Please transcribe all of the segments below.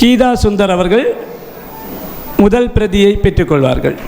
கீதா சுந்தர் அவர்கள் முதல் பிரதியை பெற்றுக்கொள்வார்கள்.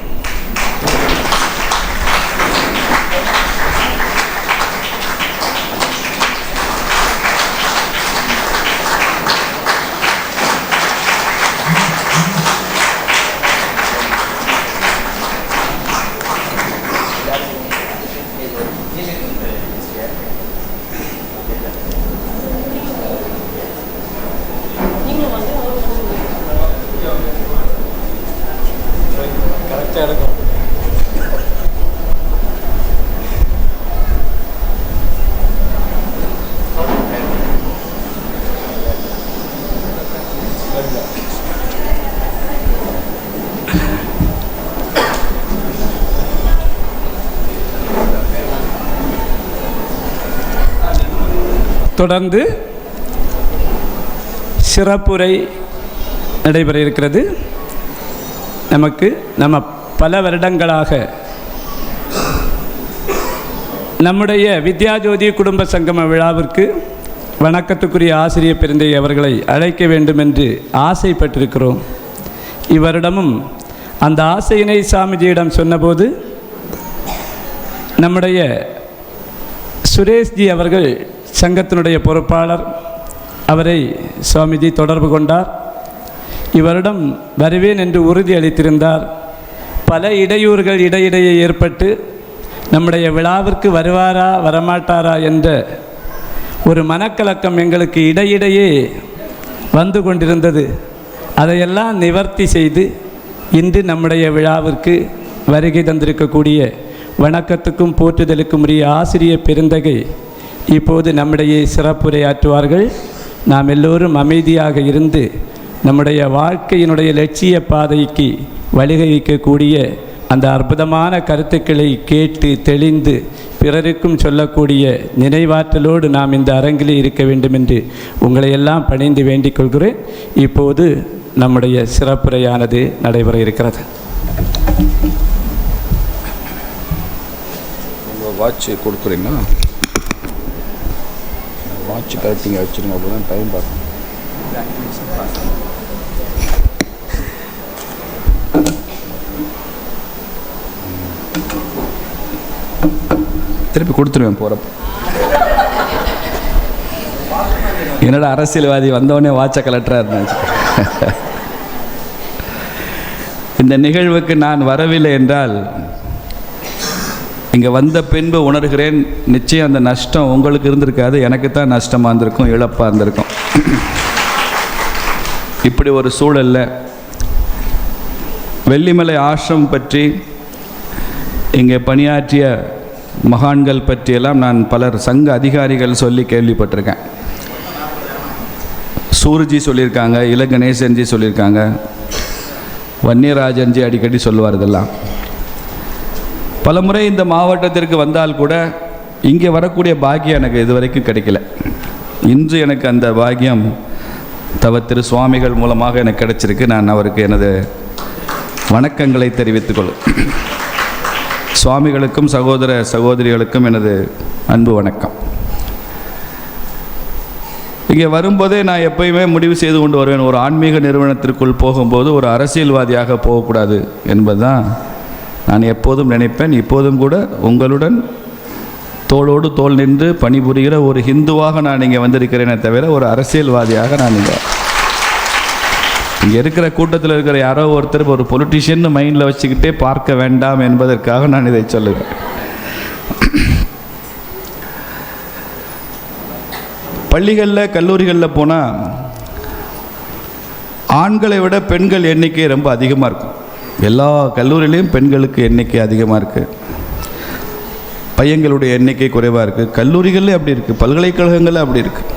தொடர்ந்து சிறப்புரை நடைபெற இருக்கிறது. நம்ம பல வருடங்களாக நம்முடைய வித்யாஜோதி குடும்ப சங்கம விழாவிற்கு வணக்கத்துக்குரிய ஆசிரியர் பெருந்தை அவர்களை அழைக்க வேண்டும் என்று ஆசைப்பட்டிருக்கிறோம். இவரிடமும் அந்த ஆசையினை சாமிஜியிடம் சொன்னபோது நம்முடைய சுரேஷ்ஜி அவர்கள் சங்கத்தினுடைய பொறுப்பாளர், அவரை சுவாமிஜி தொடர்பு கொண்டார். இவரிடம் வருவேன் என்று உறுதி அளித்திருந்தார். பல இடையூறுகள் இடையிடையே ஏற்பட்டு நம்முடைய விழாவிற்கு வருவாரா வரமாட்டாரா என்ற ஒரு மனக்கலக்கம் எங்களுக்கு இடையிடையே வந்து கொண்டிருந்தது. அதையெல்லாம் நிவர்த்தி செய்து இன்று நம்முடைய விழாவிற்கு வருகை தந்திருக்கக்கூடிய வணக்கத்துக்கும் போற்றுதலுக்கும் உரிய ஆசிரியர் பெருந்தகை இப்போது நம்முடைய சிறப்புரையாற்றுவார்கள். நாம் எல்லோரும் அமைதியாக இருந்து நம்முடைய வாழ்க்கையினுடைய லட்சிய பாதைக்கு வழிவகுக்கக்கூடிய அந்த அற்புதமான கருத்துக்களை கேட்டு தெளிந்து பிறருக்கும் சொல்லக்கூடிய நினைவாற்றலோடு நாம் இந்த அரங்கிலே இருக்க வேண்டும் என்று உங்களை எல்லாம் பணிந்து வேண்டிக் கொள்கிறேன். இப்போது நம்முடைய சிறப்புரையானது நடைபெற இருக்கிறது. வாட்ச் கொடுக்குறீங்களா? வாட்ச் கரெக்டிங்க வச்சுருங்க, அப்போ தான் டைம் பார்க்கணும். திருப்பி கொடுத்துருவேன் போகிறப்ப. என்னோட அரசியல்வாதி வந்தவொடனே வாட்சை கலெக்டராக இருந்தாச்சு. இந்த நிகழ்வுக்கு நான் வரவில்லை என்றால் இங்கே வந்த பின்பு உணர்கிறேன், நிச்சயம் அந்த நஷ்டம் உங்களுக்கு இருந்திருக்காது, எனக்கு தான் நஷ்டமாக இருந்திருக்கும், இழப்பாக இருந்திருக்கும். இப்படி ஒரு சூழலில் வெள்ளிமலை ஆசிரமம் பற்றி, இங்கே பணியாற்றிய மகான்கள் பற்றியெல்லாம் நான் பலர் சங்க அதிகாரிகள் சொல்லி கேள்விப்பட்டிருக்கேன். சூர்ஜி சொல்லியிருக்காங்க, இலகணேசன்ஜி சொல்லியிருக்காங்க, வன்னியராஜன்ஜி அடிக்கடி சொல்லுவார். இதெல்லாம் பல முறை இந்த மாவட்டத்திற்கு வந்தால் கூட இங்கே வரக்கூடிய பாக்கியம் எனக்கு இதுவரைக்கும் கிடைக்கல. இன்று எனக்கு அந்த பாக்கியம் திரு சுவாமிகள் மூலமாக எனக்கு கிடைச்சிருக்கு. நான் அவருக்கு எனது வணக்கங்களை தெரிவித்துக்கொள்ளும். சுவாமிகளுக்கும் சகோதர சகோதரிகளுக்கும் எனது அன்பு வணக்கம். இங்கே வரும்போதே நான் எப்பயுமே முடிவு செய்து கொண்டு வருவேன், ஒரு ஆன்மீக நிறுவனத்திற்குள் போகும்போது ஒரு அரசியல்வாதியாக போகக்கூடாது என்பதுதான் நான் எப்போதும் நினைப்பேன். இப்போதும் கூட உங்களுடன் தோளோடு தோள் நின்று பணிபுரிகிற ஒரு ஹிந்துவாக நான் இங்கே வந்திருக்கிறேனே தவிர ஒரு அரசியல்வாதியாக நான் இங்கே இருக்கிற கூட்டத்தில் இருக்கிற யாரோ ஒருத்தர் ஒரு பொலிட்டிஷியன் மைண்டில் வச்சுக்கிட்டே பார்க்க வேண்டாம் என்பதற்காக நான் இதை சொல்லுவேன். பள்ளிகளில் கல்லூரிகளில் போனால் ஆண்களை விட பெண்கள் எண்ணிக்கை ரொம்ப அதிகமாக இருக்கும். எல்லா கல்லூரியிலையும் பெண்களுக்கு எண்ணிக்கை அதிகமாக இருக்குது, பையங்களுடைய எண்ணிக்கை குறைவாக இருக்குது. கல்லூரிகளே அப்படி இருக்குது, பல்கலைக்கழகங்களே அப்படி இருக்குது.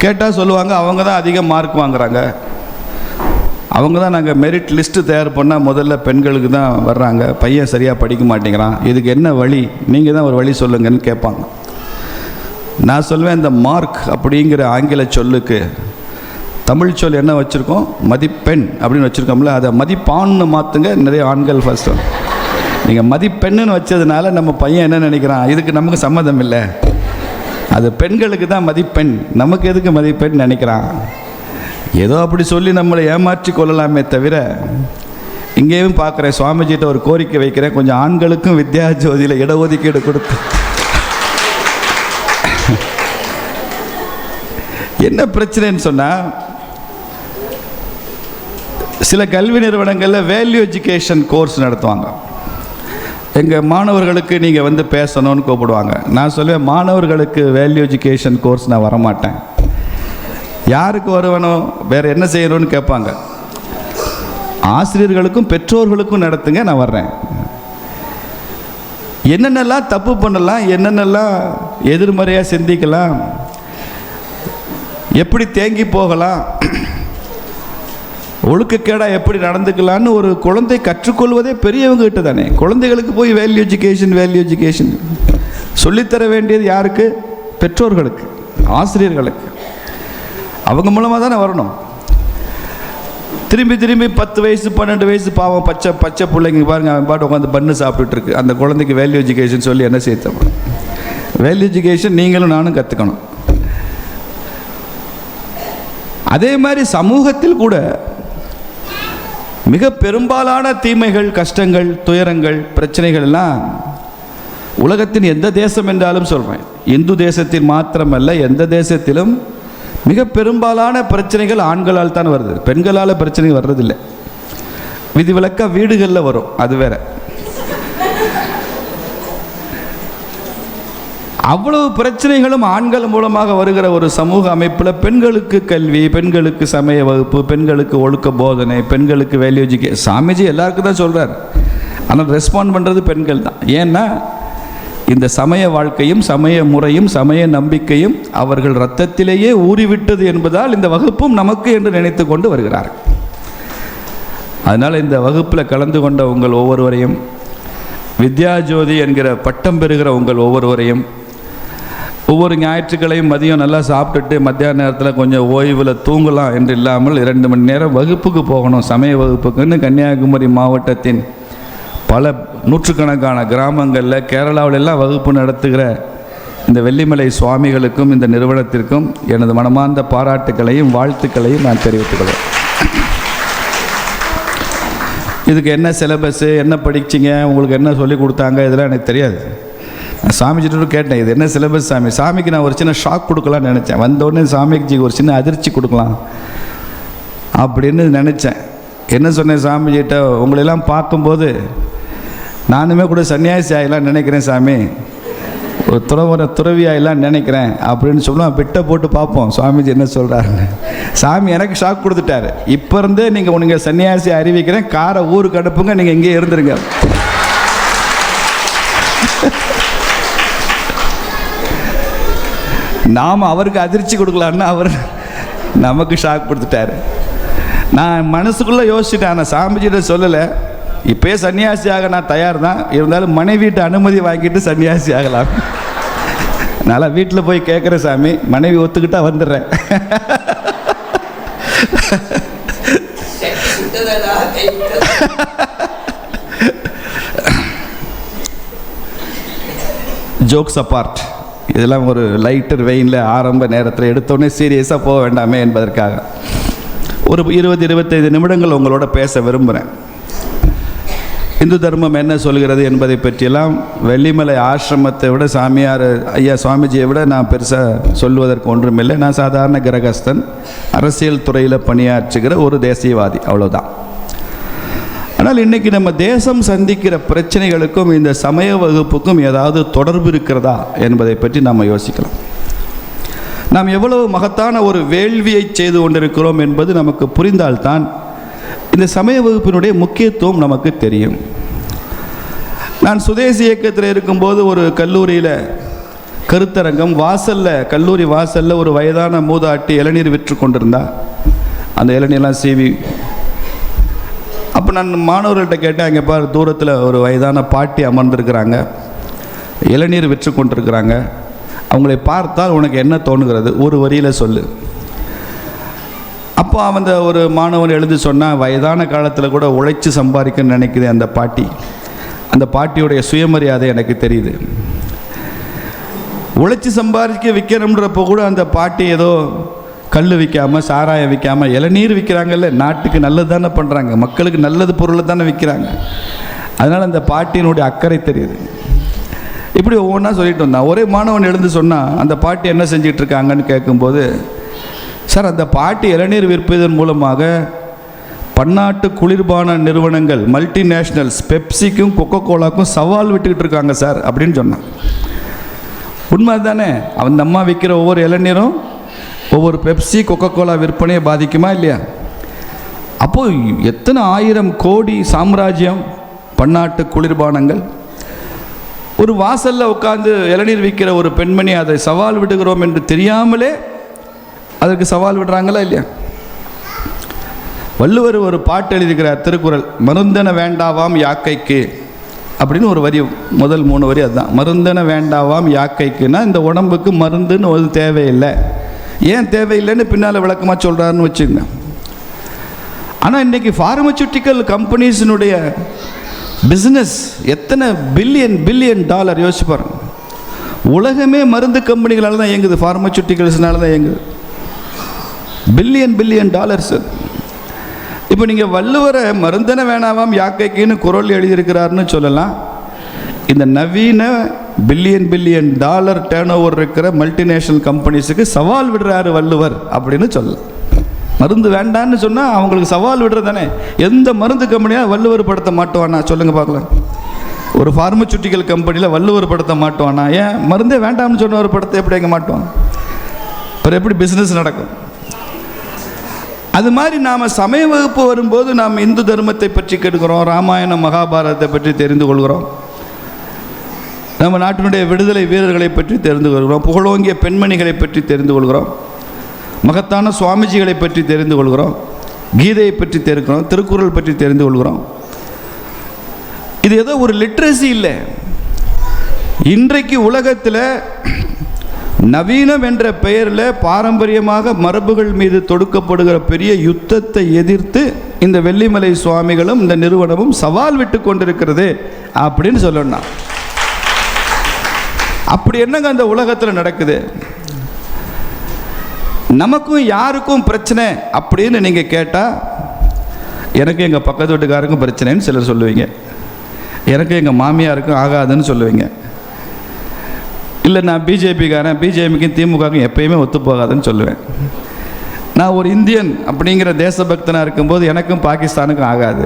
கேட்டால் சொல்லுவாங்க, அவங்க தான் அதிக மார்க் வாங்குறாங்க, அவங்க தான் நாங்கள் மெரிட் லிஸ்ட்டு தயார் பண்ணால் முதல்ல பெண்களுக்கு தான் வர்றாங்க, பையன் சரியாக படிக்க மாட்டேங்கிறான், இதுக்கு என்ன வழி, நீங்கள் தான் ஒரு வழி சொல்லுங்கன்னு கேட்பாங்க. நான் சொல்வேன், இந்த மார்க் அப்படிங்கிற ஆங்கில சொல்லுக்கு தமிழ் சொல் என்ன வச்சுருக்கோம், மதிப்பெண் அப்படின்னு வச்சுருக்கோம்ல, அதை மதிப்பான்னு மாற்றுங்க. நிறைய ஆண்கள் ஃபர்ஸ்ட் நீங்கள் மதிப்பெண்ணுன்னு வச்சதுனால நம்ம பையன் என்ன நினைக்கிறான், இதுக்கு நமக்கு சம்மதம் இல்லை, அது பெண்களுக்கு தான் மதிப்பெண், நமக்கு எதுக்கு மதிப்பெண் நினைக்கிறான். ஏதோ அப்படி சொல்லி நம்மளை ஏமாற்றி கொள்ளலாமே தவிர, இங்கேயும் பார்க்குறேன், சுவாமிஜிட்ட ஒரு கோரிக்கை வைக்கிறேன், கொஞ்சம் ஆண்களுக்கும் வித்யா ஜோதியில் இடஒதுக்கீடு கொடுத்து. என்ன பிரச்சனைன்னு சொன்னால், சில கல்வி நிறுவனங்களில் வேல்யூ எஜுகேஷன் கோர்ஸ் நடத்துவாங்க. எங்கள் மாணவர்களுக்கு நீங்கள் வந்து பேசணும்னு கூப்பிடுவாங்க. நான் சொல்லுவேன், மாணவர்களுக்கு வேல்யூ எஜுகேஷன் கோர்ஸ் நான் வரமாட்டேன். யாருக்கு வருவனோ, வேறு என்ன செய்யணும்னு கேட்பாங்க. ஆசிரியர்களுக்கும் பெற்றோர்களுக்கும் நடத்துங்க, நான் வர்றேன். என்னென்னலாம் தப்பு பண்ணலாம், என்னென்னலாம் எதிர்மறையாக சிந்திக்கலாம், எப்படி தேங்கி போகலாம், ஒழுக்கக்கேடாக எப்படி நடந்துக்கலான்னு ஒரு குழந்தை கற்றுக்கொள்வதே பெரியவங்க கிட்ட தானே. குழந்தைகளுக்கு போய் வேல்யூ எஜுகேஷன் சொல்லித்தர வேண்டியது யாருக்கு? பெற்றோர்களுக்கு, ஆசிரியர்களுக்கு. அவங்க மூலமாக தானே வரணும். திரும்பி 10 வயசு 12 வயசு பாவம் பச்சை பிள்ளைங்க பாருங்க, அவன் பாட்டு உட்காந்து பண்ணு சாப்பிட்டுட்டு இருக்கு. அந்த குழந்தைக்கு வேல்யூ எஜுகேஷன் சொல்லி என்ன செய்ய? வேல்யூ எஜுகேஷன் நீங்களும் நானும் கற்றுக்கணும். அதே மாதிரி சமூகத்தில் கூட மிக பெரும்பாலான தீமைகள், கஷ்டங்கள், துயரங்கள், பிரச்சனைகள் எல்லாம் உலகத்தின் எந்த தேசம் என்றாலும் சொல்கிறேன், இந்து தேசத்தில் மாத்திரமல்ல, எந்த தேசத்திலும் மிக பெரும்பாலான பிரச்சனைகள் ஆண்களால் தான் வருது. பெண்களால் பிரச்சனை வர்றதில்லை. விதிவிலக்கா வீடுகளில் வரும், அது வேற. அவ்வளவு பிரச்சனைகளும் ஆண்கள் மூலமாக வருகிற ஒரு சமூக அமைப்பில் பெண்களுக்கு கல்வி, பெண்களுக்கு சமய வகுப்பு, பெண்களுக்கு ஒழுக்க போதனை, பெண்களுக்கு வேல்யூ எஜுகேஷன், சாமிஜி எல்லாருக்கும் தான் சொல்கிறார். ஆனால் ரெஸ்பாண்ட் பண்ணுறது பெண்கள் தான். ஏன்னா இந்த சமய வாழ்க்கையும் சமய முறையும் சமய நம்பிக்கையும் அவர்கள் இரத்தத்திலேயே ஊறிவிட்டது என்பதால் இந்த வகுப்பும் நமக்கு என்று நினைத்து கொண்டு வருகிறார். அதனால் இந்த வகுப்பில் கலந்து கொண்ட உங்கள் ஒவ்வொருவரையும், வித்யாஜோதி என்கிற பட்டம் பெறுகிற உங்கள் ஒவ்வொருவரையும், ஒவ்வொரு ஞாயிற்றுக்கிழமையும் மதியம் நல்லா சாப்பிட்டுட்டு மத்தியான நேரத்தில் கொஞ்சம் ஓய்வில் தூங்கலாம் என்று இல்லாமல் 2 மணி நேரம் வகுப்புக்கு போகணும், சமய வகுப்புக்குன்னு கன்னியாகுமரி மாவட்டத்தின் பல நூற்றுக்கணக்கான கிராமங்களில், கேரளாவிலெல்லாம் வகுப்பு நடத்துகிற இந்த வெள்ளிமலை சுவாமிகளுக்கும் இந்த நிறுவனத்திற்கும் எனது மனமார்ந்த பாராட்டுக்களையும் வாழ்த்துக்களையும் நான் தெரிவித்துக் கொள்கிறேன். இதுக்கு என்ன சிலபஸ்ஸு, என்ன படிச்சிங்க, உங்களுக்கு என்ன சொல்லி கொடுத்தாங்க, இதெல்லாம் எனக்கு தெரியாது. நான் சாமிஜிட்டு கேட்டேன், இது என்ன சிலபஸ் சாமி? சாமிக்கு நான் ஒரு சின்ன ஷாக் கொடுக்கலான்னு நினச்சேன். வந்தோடனே சாமிக்கு ஒரு சின்ன அதிர்ச்சி கொடுக்கலாம் அப்படின்னு நினச்சேன். என்ன சொன்னேன் சாமிஜிட்ட, உங்களெல்லாம் பார்க்கும்போது நானுமே கூட சன்னியாசி ஆகலாம் நினைக்கிறேன் சாமி, ஒரு துறவி ஆகலாம் நினைக்கிறேன் அப்படின்னு சொல்லுவோம். பிட்டை போட்டு பார்ப்போம் சுவாமிஜி என்ன சொல்கிறாருன்னு. சாமி எனக்கு ஷாக் கொடுத்துட்டாரு. இப்போ இருந்தே நீங்கள் சன்னியாசி அறிவிக்கிறேன், காரை ஊருக்கு அனுப்புங்க, நீங்கள் இங்கே இருந்துருங்க. நாம் அவருக்கு அதிர்ச்சி கொடுக்கலான்னு அவர் நமக்கு ஷாக் கொடுத்துட்டாரு. நான் மனசுக்குள்ளே யோசிச்சுட்டேன், ஆனால் சாமிஜிட்ட சொல்லலை. இப்போயே சன்னியாசி ஆக நான் தயார் தான், இருந்தாலும் மனைவிட்ட அனுமதி வாங்கிட்டு சன்னியாசி ஆகலாம். நல்லா வீட்டில் போய் கேட்குறேன் சாமி, மனைவி ஒத்துக்கிட்டா வந்துடுறேன். ஜோக்ஸ் அப்பார்ட், இதெல்லாம் ஒரு லைட்டர் வெயினில் ஆரம்ப நேரத்தில் எடுத்தோடனே சீரியஸாக போக வேண்டாமே என்பதற்காக ஒரு 20-25 நிமிடங்கள் உங்களோட பேச விரும்புகிறேன். இந்து தர்மம் என்ன சொல்கிறது என்பதை பற்றியெல்லாம் வெள்ளிமலை ஆசிரமத்தை விட, சாமியார் ஐயா சுவாமிஜியை விட நான் பெருசாக சொல்வதற்கு ஒன்றுமில்லை. நான் சாதாரண கிரகஸ்தன், அரசியல் துறையில் பணியாற்றுகிற ஒரு தேசியவாதி, அவ்வளோதான். ஆனால் இன்றைக்கி நம்ம தேசம் சந்திக்கிற பிரச்சனைகளுக்கும் இந்த சமய வகுப்புக்கும் ஏதாவது தொடர்பு இருக்கிறதா என்பதை பற்றி நாம் யோசிக்கலாம். நாம் எவ்வளவு மகத்தான ஒரு வேள்வியை செய்து கொண்டிருக்கிறோம் என்பது நமக்கு புரிந்தால்தான் இந்த சமய வகுப்பினுடைய முக்கியத்துவம் நமக்கு தெரியும். நான் சுதேசி இயக்கத்தில் இருக்கும்போது ஒரு கல்லூரியில் கருத்தரங்கம், கல்லூரி வாசலில் ஒரு வயதான மூதாட்டி இளநீர் விற்று கொண்டிருந்தா. அந்த இளநீர்லாம் சீவி, அப்போ நான் மாணவர்கள்ட்ட கேட்டேன், அங்கே பாரு தூரத்தில் ஒரு வயதான பாட்டி அமர்ந்திருக்கிறாங்க, இளநீர் விற்று கொண்டிருக்கிறாங்க, அவங்களை பார்த்தால் உனக்கு என்ன தோணுகிறது, ஒரு வரியில் சொல்லு. அப்போ அந்த ஒரு மாணவன் எழுதி சொன்னால், வயதான காலத்தில் கூட உழைச்சி சம்பாதிக்கணும்னு நினைக்குது அந்த பாட்டி. அந்த பாட்டியுடைய சுயமரியாதை எனக்கு தெரியுது. உழைச்சி சம்பாதிக்க விற்கணுன்றப்போ கூட அந்த பாட்டி ஏதோ கல் விற்காமல், சாராயம் விற்காமல், இளநீர் விற்கிறாங்கல்ல. நாட்டுக்கு நல்லது தானே பண்ணுறாங்க, மக்களுக்கு நல்லது பொருளை தானே விற்கிறாங்க. அதனால் அந்த பாட்டியினுடைய அக்கறை தெரியுது. இப்படி ஒவ்வொன்றா சொல்லிட்டு வந்தான். ஒரே மாணவன் எழுந்து சொன்னால், அந்த பாட்டி என்ன செஞ்சிட்டு இருக்காங்கன்னு கேட்கும்போது, சார் அந்த பாட்டி இளநீர் விற்பதன் மூலமாக பன்னாட்டு குளிர்பான நிறுவனங்கள், மல்டிநேஷ்னல்ஸ், பெப்சிக்கும் கொக்கோ கோலாக்கும் சவால் விட்டுக்கிட்டு இருக்காங்க சார் அப்படின்னு சொன்னான். உண்மை தானே? அந்த அம்மா விற்கிற ஒவ்வொரு இளநீரும் ஒவ்வொரு பெப்சி கொக்கோ கோலா விற்பனையை பாதிக்குமா இல்லையா? அப்போது எத்தனை 1000 கோடி சாம்ராஜ்யம் பன்னாட்டு குளிர்பானங்கள். ஒரு வாசலில் உட்காந்து இளநீர் விற்கிற ஒரு பெண்மணி அதை சவால் விடுகிறோம் என்று தெரியாமலே அதற்கு சவால் விடுறாங்களா இல்லையா? வள்ளுவர் ஒரு பாட்டு எழுதியிருக்கிறார், திருக்குறள், மருந்தன வேண்டாவாம் யாக்கைக்கு அப்படின்னு ஒரு வரி, முதல் 3 வரி அதுதான். மருந்தன வேண்டாவாம் யாக்கைக்குன்னா இந்த உடம்புக்கு மருந்துன்னு ஒரு தேவையில்லை. ஏன் தேவையில்லைன்னு பின்னால் விளக்கமாக சொல்கிறாருன்னு வச்சுங்க. ஆனால் இன்றைக்கி ஃபார்மசூட்டிக்கல் கம்பெனிஸினுடைய பிஸ்னஸ் எத்தனை பில்லியன் டாலர் யோசிச்சு பாருங்க. உலகமே மருந்து கம்பெனிகளால் தான் இயங்குது, ஃபார்மசூட்டிக்கல்ஸ்னால தான் இயங்குது. Billion dollars. இப்போ நீங்கள் வள்ளுவரை மருந்தன வேணாவாம் யாக்கைக்குன்னு குறள் எழுதியிருக்கிறாருன்னு சொல்லலாம். இந்த நவீன பில்லியன் டாலர் டேர்ன் ஓவர் இருக்கிற மல்டிநேஷ்னல் கம்பெனிஸுக்கு சவால் விடுறாரு வள்ளுவர் அப்படின்னு சொல்லலாம். மருந்து வேண்டான்னு சொன்னால் அவங்களுக்கு சவால் விடுறது தானே. எந்த மருந்து கம்பெனியாக வள்ளுவர் படுத்த மாட்டுவானா சொல்லுங்கள் பார்க்கலாம். ஒரு ஃபார்மசூட்டிக்கல் கம்பெனியில் வள்ளுவர் படுத்த மாட்டுவானா? ஏன் மருந்தே வேண்டாம்னு சொன்ன ஒரு படத்தை எப்படி எங்கே மாட்டுவான்? அப்புறம் எப்படி பிஸ்னஸ் நடக்கும்? அது மாதிரி நாம் சமய வகுப்பு வரும்போது நாம் இந்து தர்மத்தை பற்றி கேட்கிறோம், ராமாயணம் மகாபாரதத்தை பற்றி தெரிந்து கொள்கிறோம், நம்ம நாட்டினுடைய விடுதலை வீரர்களை பற்றி தெரிந்து கொள்கிறோம், புகழோங்கிய பெண்மணிகளை பற்றி தெரிந்து கொள்கிறோம், மகத்தான சுவாமிஜிகளை பற்றி தெரிந்து கொள்கிறோம், கீதையை பற்றி தெரிஞ்சுக்கிறோம், திருக்குறள் பற்றி தெரிந்து கொள்கிறோம். இது ஏதோ ஒரு லிட்ரஸி இல்லை. இன்றைக்கு உலகத்தில் நவீனம் என்ற பெயரில் பாரம்பரியமாக மரபுகள் மீது தொடுக்கப்படுகிற பெரிய யுத்தத்தை எதிர்த்து இந்த வெள்ளிமலை சுவாமிகளும் இந்த நிறுவனமும் சவால் விட்டு கொண்டிருக்கிறது அப்படின்னு சொல்லணும். அப்படி என்னங்க அந்த உலகத்தில் நடக்குது? நமக்கும் யாருக்கும் பிரச்சனை அப்படின்னு நீங்கள் கேட்டால், எனக்கு எங்கள் பக்கத்து வீட்டுக்காருக்கும் பிரச்சனைன்னு சிலர் சொல்லுவீங்க, எனக்கு எங்கள் மாமியாருக்கும் ஆகாதுன்னு சொல்லுவீங்க, இல்லை நான் பிஜேபிக்காரன், பிஜேபிக்கும் திமுகவுக்கும் எப்பயுமே ஒத்து போகாதுன்னு சொல்லுவேன். நான் ஒரு இந்தியன் அப்படிங்கிற தேசபக்தனாக இருக்கும்போது எனக்கும் பாகிஸ்தானுக்கும் ஆகாது.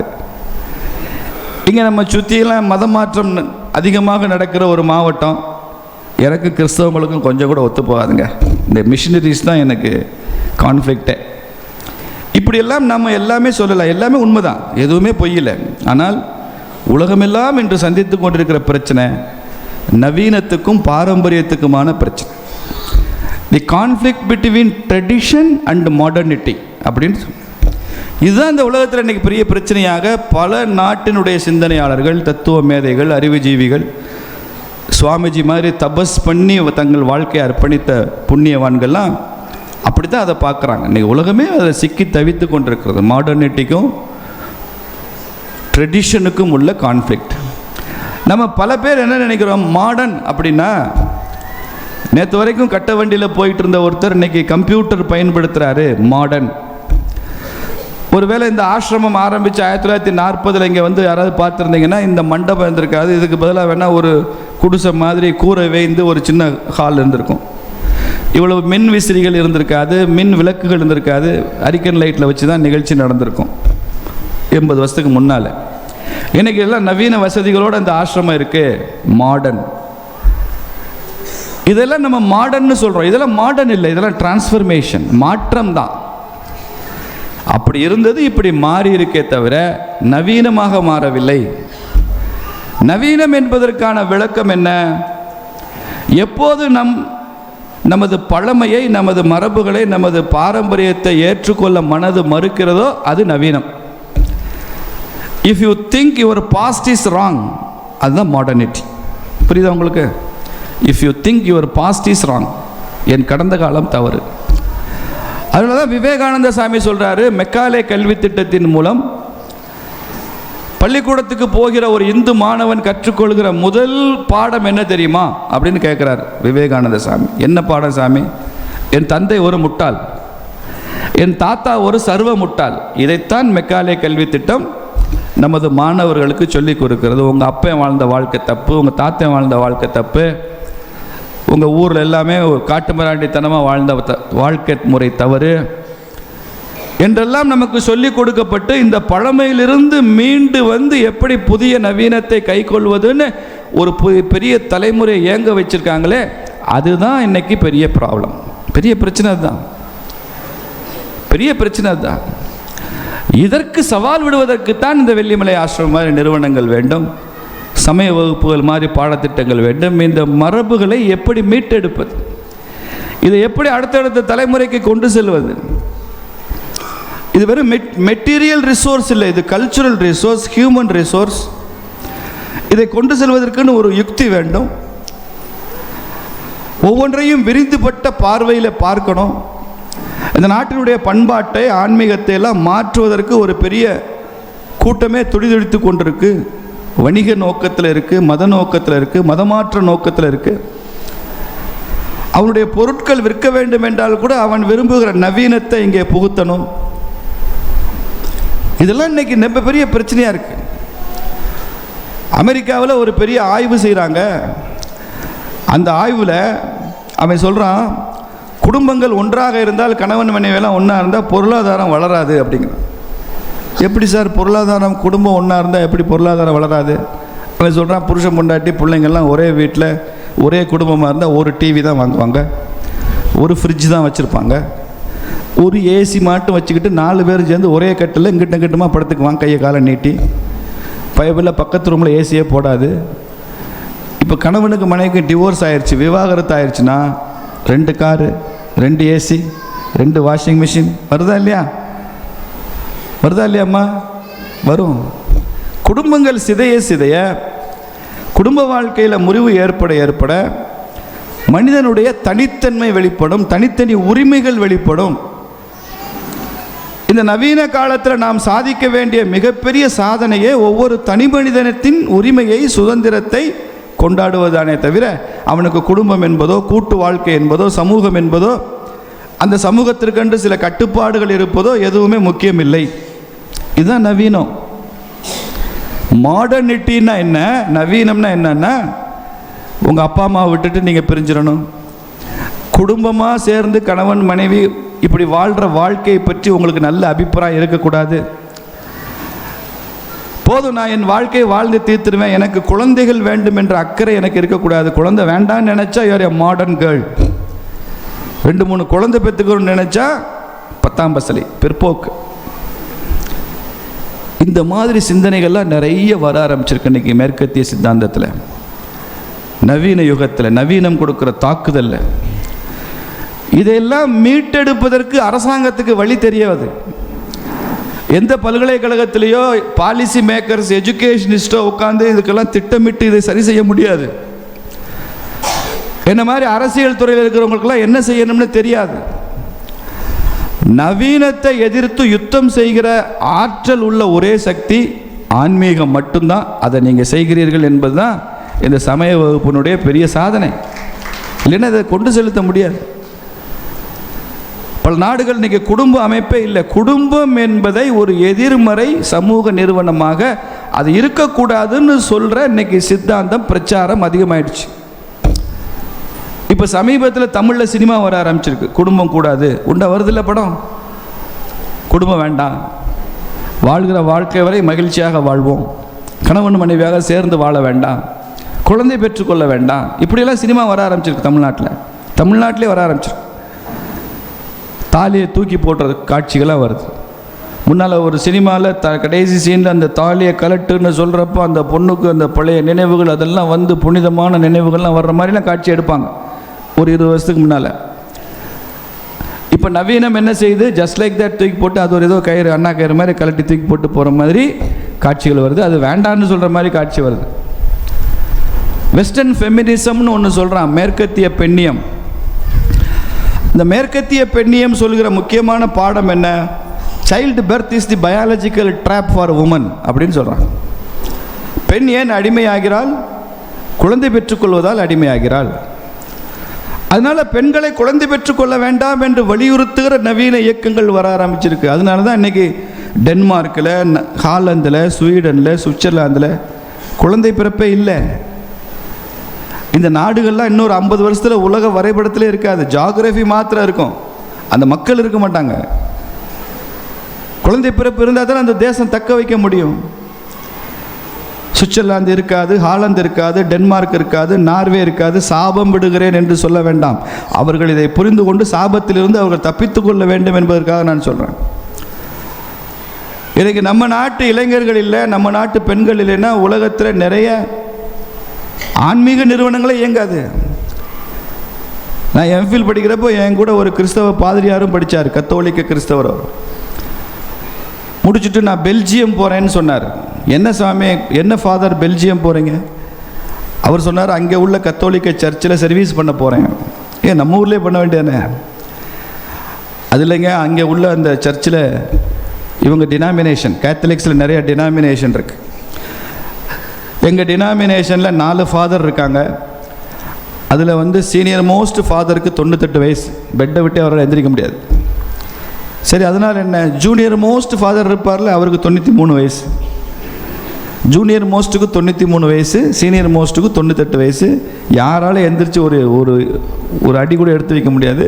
இங்கே நம்ம சுற்றியெல்லாம் மத மாற்றம் அதிகமாக நடக்கிற ஒரு மாவட்டம், எனக்கு கிறிஸ்தவங்களுக்கும் கொஞ்சம் கூட ஒத்து போகாதுங்க. இந்த மிஷினரிஸ் தான் எனக்கு கான்ஃப்ளிக்டே. இப்படியெல்லாம் நம்ம எல்லாமே சொல்லலாம், எல்லாமே உண்மைதான், எதுவுமே பொய்யில்லை. ஆனால் உலகமெல்லாம் இன்று சந்தித்து கொண்டிருக்கிற பிரச்சனை நவீனத்துக்கும் பாரம்பரியத்துக்குமான பிரச்சனை. The conflict between tradition and modernity அப்படின்னு இதுதான் இந்த உலகத்தில் இன்றைக்கி பெரிய பிரச்சனையாக பல நாட்டினுடைய சிந்தனையாளர்கள், தத்துவ மேதைகள், அறிவுஜீவிகள், சுவாமிஜி மாதிரி தபஸ் பண்ணி தங்கள் வாழ்க்கையை அர்ப்பணித்த புண்ணியவான்கள்லாம் அப்படி தான் அதை பார்க்குறாங்க. இன்றைக்கி உலகமே அதை சிக்கி தவித்து கொண்டிருக்கிறது, மாடர்னிட்டிக்கும் ட்ரெடிஷனுக்கும் உள்ள கான்ஃப்ளிக்ட். நம்ம பல பேர் என்ன நினைக்கிறோம், மாடர்ன் அப்படின்னா நேற்று வரைக்கும் கட்ட வண்டியில் போயிட்டு இருந்த ஒருத்தர் இன்னைக்கு கம்ப்யூட்டர் பயன்படுத்துகிறாரு, மாடர்ன். ஒருவேளை இந்த ஆசிரமம் ஆரம்பித்து 1940 இங்கே வந்து யாராவது பார்த்துருந்தீங்கன்னா இந்த மண்டபம் இருந்திருக்காது, இதுக்கு பதிலாக வேணால் ஒரு குடிசை மாதிரி கூரை வேய்ந்து ஒரு சின்ன ஹால் இருந்திருக்கும். இவ்வளவு மின் விசிறிகள் இருந்திருக்காது, மின் விளக்குகள் இருந்திருக்காது, அரிக்கன் லைட்டில் வச்சு தான் நிகழ்ச்சி நடந்திருக்கும் 80 வருஷத்துக்கு முன்னால். இன்னைக்கு எல்லாம் நவீன வசதிகளோடு அந்த ஆசிரமம் இருக்கு, மாடர்ன். இதெல்லாம் நம்ம மாடர்ன்னு சொல்கிறோம், இதெல்லாம் மாடர்ன் இல்லை, இதெல்லாம் டிரான்ஸ்ஃபர்மேஷன், மாற்றம் தான். அப்படி இருந்தது இப்படி மாறி இருக்கே தவிர நவீனமாக மாறவில்லை. நவீனம் என்பதற்கான விளக்கம் என்ன? எப்போது நமது பழமையை, நமது மரபுகளை, நமது பாரம்பரியத்தை ஏற்றுக்கொள்ள மனது மறுக்கிறதோ அது நவீனம். If you think your past is wrong, அதுதான் மாடர்னிட்டி. புரியுதா உங்களுக்கு? If you think your past is wrong, என் கடந்த காலம் தவறு. அதனால தான் விவேகானந்த சாமி சொல்கிறாரு, மெக்காலே கல்வி திட்டத்தின் மூலம் பள்ளிக்கூடத்துக்கு போகிற ஒரு இந்து மாணவன் கற்றுக்கொள்கிற முதல் பாடம் என்ன தெரியுமா அப்படின்னு கேட்குறார் விவேகானந்த சாமி. என்ன பாடம் சாமி? என் தந்தை ஒரு முட்டாள், என் தாத்தா ஒரு சர்வ முட்டாள். இதைத்தான் மெக்காலே கல்வி திட்டம் நமது மாணவர்களுக்கு சொல்லிக் கொடுக்கிறது. உங்கள் அப்பன் வாழ்ந்த வாழ்க்கை தப்பு, உங்கள் தாத்தன் வாழ்ந்த வாழ்க்கை தப்பு, உங்கள் ஊரில் எல்லாமே காட்டு மிராண்டித்தனமாக வாழ்ந்த வாழ்க்கை முறை தவறு என்றெல்லாம் நமக்கு சொல்லிக் கொடுக்கப்பட்டு இந்த பழமையிலிருந்து மீண்டு வந்து எப்படி புதிய நவீனத்தை கைக்கொள்வதுன்னு ஒரு பெரிய தலைமுறை ஏங்க வச்சுருக்காங்களே, அதுதான் இன்னைக்கு பெரிய ப்ராப்ளம், பெரிய பிரச்சனை. தான் பெரிய பிரச்சனை தான். இதற்கு சவால் விடுவதற்குத்தான் இந்த வெள்ளிமலை ஆசிரமம் மாதிரி நிறுவனங்கள் வேண்டும், சமய வகுப்புகள் மாதிரி பாடத்திட்டங்கள் வேண்டும். இந்த மரபுகளை எப்படி மீட்டெடுப்பது, இதை எப்படி அடுத்தடுத்த தலைமுறைக்கு கொண்டு செல்வது? இது வெறும் மெட்டீரியல் ரிசோர்ஸ் இல்லை, இது கல்ச்சுரல் ரிசோர்ஸ், ஹியூமன் ரிசோர்ஸ். இதை கொண்டு செல்வதற்குன்னு ஒரு யுக்தி வேண்டும். ஒவ்வொன்றையும் விரிந்துபட்ட பார்வையில் பார்க்கணும். இந்த நாட்டினுடைய பண்பாட்டை, ஆன்மீகத்தை எல்லாம் மாற்றுவதற்கு ஒரு பெரிய கூட்டமே துடிதுடித்து கொண்டிருக்கு. வணிக நோக்கத்தில் இருக்குது, மத நோக்கத்தில் இருக்குது, மதமாற்ற நோக்கத்தில் இருக்குது. அவனுடைய பொருட்கள் விற்க வேண்டும் என்றால் கூட அவன் விரும்புகிற நவீனத்தை இங்கே புகுத்தணும். இதெல்லாம் இன்னைக்கு ரொம்ப பெரிய பிரச்சனையாக இருக்குது. அமெரிக்காவில் ஒரு பெரிய ஆய்வு செய்கிறாங்க. அந்த ஆய்வில் அவன் சொல்கிறான், குடும்பங்கள் ஒன்றாக இருந்தால், கணவன் மனைவியெல்லாம் ஒன்றா இருந்தால் பொருளாதாரம் வளராது அப்படிங்கிறான். எப்படி சார் பொருளாதாரம், குடும்பம் ஒன்றா இருந்தால் எப்படி பொருளாதாரம் வளராது? அவன் சொல்கிறான், புருஷன் பொண்டாட்டி பிள்ளைங்கள்லாம் ஒரே வீட்டில் ஒரே குடும்பமாக இருந்தால் ஒரு டிவி தான் வாங்குவாங்க, ஒரு ஃப்ரிட்ஜ் தான் வச்சுருப்பாங்க, ஒரு ஏசி மாட்டும் வச்சுக்கிட்டு 4 பேர் சேர்ந்து ஒரே கட்டில் இங்கிட்டமாக படுத்துக்குவாங்க, கையை காலை நீட்டி. பயபில் பக்கத்து ரூமில் ஏசியே போடாது. இப்போ கணவனுக்கு மனைவிக்கு டிவோர்ஸ் ஆயிடுச்சு, விவாகரத்து ஆயிடுச்சுன்னா 2 காரு, 2 ஏசி, 2 வாஷிங் மிஷின் வருதா இல்லையா? வருதா இல்லையாம்மா? வரும். குடும்பங்கள் சிதைய சிதைய, குடும்ப வாழ்க்கையில் முறிவு ஏற்பட மனிதனுடைய தனித்தன்மை வெளிப்படும், தனித்தனி உரிமைகள் வெளிப்படும். இந்த நவீன காலத்தில் நாம் சாதிக்க வேண்டிய மிகப்பெரிய சாதனையே ஒவ்வொரு தனி மனிதனத்தின் உரிமையை, சுதந்திரத்தை கொண்டாடுவதானே தவிர அவனுக்கு குடும்பம் என்பதோ, கூட்டு வாழ்க்கை என்பதோ, சமூகம் என்பதோ, அந்த சமூகத்திற்கென்று சில கட்டுப்பாடுகள் இருப்பதோ எதுவுமே முக்கியமில்லை. இதுதான் நவீனம். மாடர்னிட்டின்னா என்ன, நவீனம்னா என்னன்னா, உங்கள் அப்பா அம்மாவை விட்டுட்டு நீங்கள் பிரிஞ்சிடணும், குடும்பமாக சேர்ந்து கணவன் மனைவி இப்படி வாழ்கிற வாழ்க்கையை பற்றி உங்களுக்கு நல்ல அபிப்பிராயம் இருக்கக்கூடாது. போதும், நான் என் வாழ்க்கையை வாழ்ந்து தீர்த்துருவேன், எனக்கு குழந்தைகள் வேண்டும் என்ற அக்கறை எனக்கு இருக்கக்கூடாது. குழந்தை வேண்டான்னு நினச்சா யூஆர் எ மாடர்ன் கேர்ள். 2-3 குழந்தை பெற்றுக்கணும்னு நினச்சா 10ஆம் பசலி, பிற்போக்கு. இந்த மாதிரி சிந்தனைகள்லாம் நிறைய வர ஆரம்பிச்சிருக்கு இன்றைக்கி மேற்கத்திய சித்தாந்தத்தில், நவீன யுகத்தில், நவீனம் கொடுக்குற தாக்குதலில். இதையெல்லாம் மீட்டெடுப்பதற்கு அரசாங்கத்துக்கு வழி தெரியாது. எந்த பல்கலைக்கழகத்திலேயோ பாலிசி மேக்கர்ஸ், எஜுகேஷனிஸ்டோ உட்காந்து இதுக்கெல்லாம் திட்டமிட்டு இதை சரி செய்ய முடியாது. என்ன மாதிரி அரசியல் துறையில் இருக்கிறவங்களுக்கெல்லாம் என்ன செய்யணும்னு தெரியாது. நவீனத்தை எதிர்த்து யுத்தம் செய்கிற ஆற்றல் உள்ள ஒரே சக்தி ஆன்மீகம் மட்டும்தான். அதை நீங்கள் செய்கிறீர்கள் என்பதுதான் இந்த சமய வகுப்பினுடைய பெரிய சாதனை. இல்லைன்னா இதை கொண்டு செலுத்த முடியாது. பல நாடுகள் இன்றைக்கி குடும்ப அமைப்பே இல்லை. குடும்பம் என்பதை ஒரு எதிர்மறை சமூக நிறுவனமாக அது இருக்கக்கூடாதுன்னு சொல்கிற இன்றைக்கி சித்தாந்தம், பிரச்சாரம் அதிகமாயிடுச்சு. இப்போ சமீபத்தில் தமிழில் சினிமா வர ஆரம்பிச்சிருக்கு, குடும்பம் கூடாது. உண்டா வருதில்ல படம்? குடும்பம் வேண்டாம், வாழ்கிற வாழ்க்கை வரை மகிழ்ச்சியாக வாழ்வோம், கணவன் மனைவியாக சேர்ந்து வாழ வேண்டாம், குழந்தை பெற்றுக்கொள்ள வேண்டாம், இப்படியெல்லாம் சினிமா வர ஆரம்பிச்சிருக்கு தமிழ்நாட்டிலே வர ஆரம்பிச்சிருக்கு. தாலியை தூக்கி போடுறது காட்சிகளாக வருது. முன்னால் ஒரு சினிமாவில் கடைசி சீனில் அந்த தாலியை கலட்டுன்னு சொல்கிறப்போ அந்த பொண்ணுக்கு அந்த பழைய நினைவுகள் அதெல்லாம் வந்து புனிதமான நினைவுகள்லாம் வர்ற மாதிரிலாம் காட்சி எடுப்பாங்க ஒரு 20 வருஷத்துக்கு முன்னால். இப்போ நவீனம் என்ன செய்யுது? ஜஸ்ட் லைக் தட் தூக்கி போட்டு அது ஒரு ஏதோ கயிறு, அண்ணா கயிறு மாதிரி கலட்டி தூக்கி போட்டு போகிற மாதிரி காட்சிகள் வருது. அது வேண்டான்னு சொல்கிற மாதிரி காட்சி வருது. வெஸ்டர்ன் ஃபெமினிசம்னு ஒன்று சொல்கிறான், மேற்கத்திய பெண்ணியம். இந்த மேற்கத்திய பெண்ணியம் சொல்கிற முக்கியமான பாடம் என்ன? Child birth is the biological trap for woman அப்படின்னு சொல்கிறாங்க. பெண் ஏன் அடிமையாகிறாள்? குழந்தை பெற்றுக்கொள்வதால் அடிமையாகிறாள். அதனால் பெண்களை குழந்தை பெற்றுக்கொள்ள வேண்டாம் என்று வலியுறுத்துகிற நவீன இயக்கங்கள் வர ஆரம்பிச்சிருக்கு. அதனால தான் இன்றைக்கி டென்மார்க்கில், ஹாலந்தில், ஸ்வீடனில், சுவிட்சர்லாந்தில் குழந்தை பிறப்பே இல்லை. இந்த நாடுகள்லாம் இன்னொரு 50 வருஷத்தில் உலக வரைபடத்திலே இருக்காது. ஜியாகிரபி மாத்திரம் இருக்கும், அந்த மக்கள் இருக்க மாட்டாங்க. குழந்தை பிறப்பு இருந்தால் தான் அந்த தேசம் தக்க வைக்க முடியும். சுவிட்சர்லாந்து இருக்காது, ஹாலந்து இருக்காது, டென்மார்க் இருக்காது, நார்வே இருக்காது. சாபம் விடுகிறேன் என்று சொல்ல வேண்டாம். அவர்கள் இதை புரிந்து கொண்டு சாபத்திலிருந்து அவர்கள் தப்பித்து கொள்ள வேண்டும் என்பதற்காக நான் சொல்கிறேன். இன்றைக்கு நம்ம நாட்டு இளைஞர்கள் இல்லை, நம்ம நாட்டு பெண்கள் இல்லைன்னா உலகத்தில் நிறைய ஆன்மீக நிறுவனங்களே இயங்காது. நான் எம்ஃபில் படிக்கிறப்போ என் கூட ஒரு கிறிஸ்தவ பாதிரியாரும் படித்தார், கத்தோலிக்க கிறிஸ்தவர். முடிச்சுட்டு நான் பெல்ஜியம் போகிறேன்னு சொன்னார். என்ன சாமி, என்ன ஃபாதர் பெல்ஜியம் போகிறீங்க? அவர் சொன்னார், அங்கே உள்ள கத்தோலிக்க சர்ச்சில் சர்வீஸ் பண்ண போகிறேன். ஏன் நம்ம ஊர்லேயே பண்ண வேண்டியதானே? அது இல்லைங்க, அங்கே உள்ள அந்த சர்ச்சில் இவங்க டினாமினேஷன், கேத்தலிக்ஸில் நிறைய டினாமினேஷன் இருக்குது. எங்கள் டினாமினேஷனில் 4 ஃபாதர் இருக்காங்க. அதில் சீனியர் மோஸ்ட் ஃபாதருக்கு 98 வயசு, பெட்டை விட்டு அவரால் எந்திரிக்க முடியாது. சரி, அதனால் என்ன, ஜூனியர் மோஸ்ட் ஃபாதர் இருப்பார்ல, அவருக்கு 93 வயசு. ஜூனியர் மோஸ்ட்டுக்கு 93 வயசு, சீனியர் மோஸ்ட்டுக்கு 98 வயசு. யாராலும் எந்திரிச்சு ஒரு அடி கூட எடுத்து வைக்க முடியாது.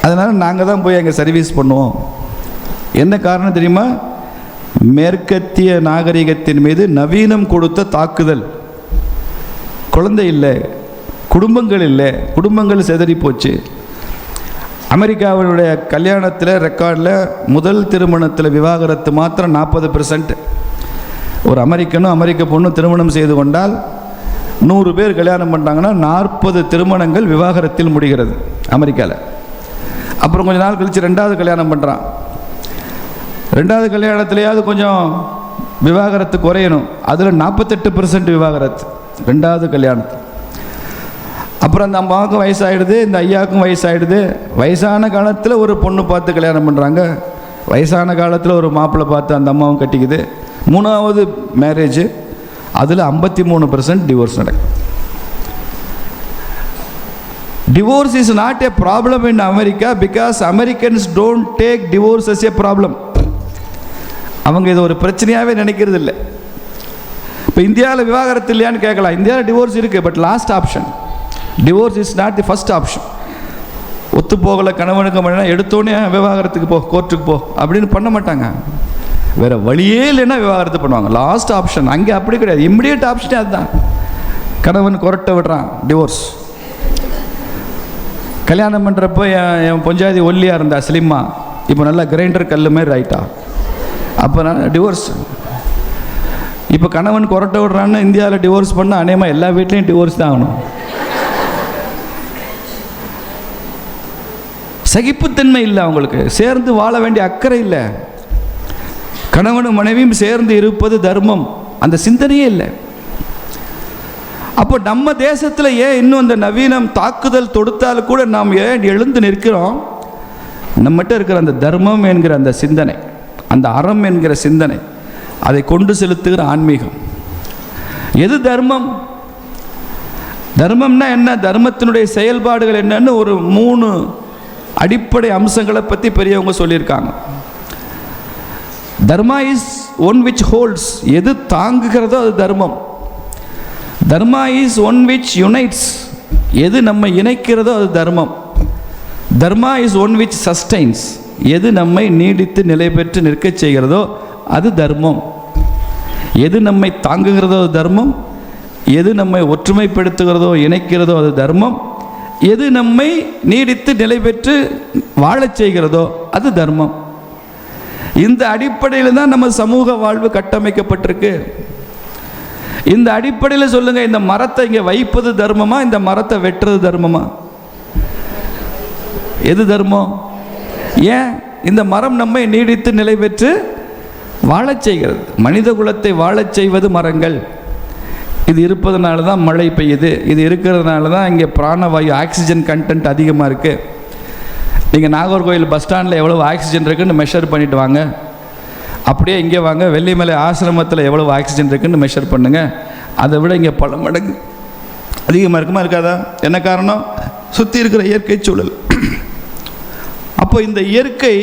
அதனால் நாங்கள் தான் போய் அங்கே சர்வீஸ் பண்ணுவோம். என்ன காரணம் தெரியுமா? மேற்கத்திய நாகரிகத்தின் மீது நவீனம் கொடுத்த தாக்குதல். குழந்தை இல்லை, குடும்பங்கள் இல்லை, குடும்பங்கள் சிதறி போச்சு. அமெரிக்காவுடைய கல்யாணத்தில் ரெக்கார்டில் முதல் திருமணத்தில் விவாகரத்து மாத்திரம் 40%. ஒரு அமெரிக்கனும் அமெரிக்க பொண்ணும் திருமணம் செய்து கொண்டால் 100 பேர் கல்யாணம் பண்ணுறாங்கன்னா 40 திருமணங்கள் விவாகரத்தில் முடிகிறது அமெரிக்காவில். அப்புறம் கொஞ்சம் நாள் கழித்து 2வது கல்யாணம் பண்ணுறான். 2வது கல்யாணத்துலேயாவது கொஞ்சம் விவாகரத்து குறையணும். அதில் 48% விவாகரத்து 2வது கல்யாணத்து. அப்புறம் அந்த அம்மாவுக்கும் வயசாகிடுது, இந்த ஐயாவுக்கும் வயசாகிடுது. வயசான காலத்தில் ஒரு பொண்ணு பார்த்து கல்யாணம் பண்ணுறாங்க. வயசான காலத்தில் ஒரு மாப்பிள்ளை பார்த்து அந்த அம்மாவும் கட்டிக்குது. 3வது மேரேஜ், அதில் 53% டிவோர்ஸ் நடக்கும். Divorce is not a problem in America because Americans don't take divorce as a problem. அவங்க இதை ஒரு பிரச்சனையாகவே நினைக்கிறது இல்லை. இப்போ இந்தியாவில் விவாகரத்து இல்லையான்னு கேட்கலாம். இந்தியாவில் டிவோர்ஸ் இருக்குது, but last option. Divorce is not the first option. ஒத்து போகலை கணவனுக்கு பண்ணினா எடுத்தோடனே விவாகரத்துக்கு போ, கோர்ட்டுக்கு போ அப்படின்னு பண்ண மாட்டாங்க. வேறு வழியே இல்லைன்னா விவாகரத்து பண்ணுவாங்க. Last option. அங்கே அப்படி கிடையாது, இம்மிடியட் ஆப்ஷனே அதுதான். கணவன் கொரட்டை விடுறான், டிவோர்ஸ். கல்யாணம் பண்ணுறப்போ என் பொஞ்சாதி ஒல்லியாக இருந்தா, ஸ்லிம்மா, இப்போ நல்லா கிரைண்டர் கல் மாதிரி ஆயிட்டா, அப்போ நான் டிவோர்ஸ். இப்போ கணவன் கொரட்டை விடுறான்னு இந்தியாவில் டிவோர்ஸ் பண்ணால் அநேகமாக எல்லா வீட்லேயும் டிவோர்ஸ் தான் ஆகணும். சகிப்புத்தன்மை இல்லை அவங்களுக்கு, சேர்ந்து வாழ வேண்டிய அக்கறை இல்லை. கணவனும் மனைவியும் சேர்ந்து இருப்பது தர்மம், அந்த சிந்தனையே இல்லை. அப்போ நம்ம தேசத்தில் ஏன் இன்னும் அந்த நவீனம் தாக்குதல் தொடுத்தால் கூட நாம் ஏன் எழுந்து நிற்கிறோம்? நம்மகிட்ட இருக்கிற அந்த தர்மம் என்கிற அந்த சிந்தனை, அந்த அறம் என்கிற சிந்தனை, அதை கொண்டு செலுத்துகிற ஆன்மீகம். எது தர்மம்? தர்மம்னா என்ன? தர்மத்தினுடைய செயல்பாடுகள் என்னன்னு ஒரு 3 அடிப்படை அம்சங்களை பற்றி பெரியவங்க சொல்லியிருக்காங்க. தர்மா இஸ் ஒன் விச் ஹோல்ட்ஸ். எது தாங்குகிறதோ அது தர்மம். தர்மா இஸ் ஒன் விச் யுனைட்ஸ். எது நம்மை இணைக்கிறதோ அது தர்மம். தர்மா இஸ் ஒன் விச் சஸ்டைன்ஸ். எது நம்மை நீடித்து நிலை பெற்று நிற்கச் செய்கிறதோ அது தர்மம். எது நம்மை தாங்குகிறதோ அது தர்மம். எது நம்மை ஒற்றுமைப்படுத்துகிறதோ இணைக்கிறதோ அது தர்மம். எது நம்மை நீடித்து நிலை பெற்று வாழச் செய்கிறதோ அது தர்மம். இந்த அடிப்படையில் தான் நம்ம சமூக வாழ்வு கட்டமைக்கப்பட்டிருக்கு. இந்த அடிப்படையில் சொல்லுங்க, இந்த மரத்தை இங்கே வைப்பது தர்மமா, இந்த மரத்தை வெட்டுறது தர்மமா? எது தர்மம்? ஏன்? இந்த மரம் நம்மை நீடித்து நிலை பெற்று வாழச் செய்கிறது. மனித குலத்தை வாழச் செய்வது மரங்கள். இது இருப்பதனால தான் மழை பெய்யுது. இது இருக்கிறதுனால தான் இங்கே பிராணவாயு, ஆக்சிஜன் கண்டென்ட் அதிகமாக இருக்குது. நீங்கள் நாகர்கோவில் பஸ் ஸ்டாண்டில் எவ்வளோ ஆக்சிஜன் இருக்குன்னு மெஷர் பண்ணிட்டு வாங்க. அப்படியே இங்கே வாங்க, வெள்ளிமலை ஆசிரமத்தில் எவ்வளவு ஆக்சிஜன் இருக்குன்னு மெஷர் பண்ணுங்கள். அதை விட இங்கே பல மடங்கு அதிகமாக இருக்குமா இருக்காதா? என்ன காரணம்? சுற்றி இருக்கிற இயற்கை சூழல். அப்போ இந்த இயற்கை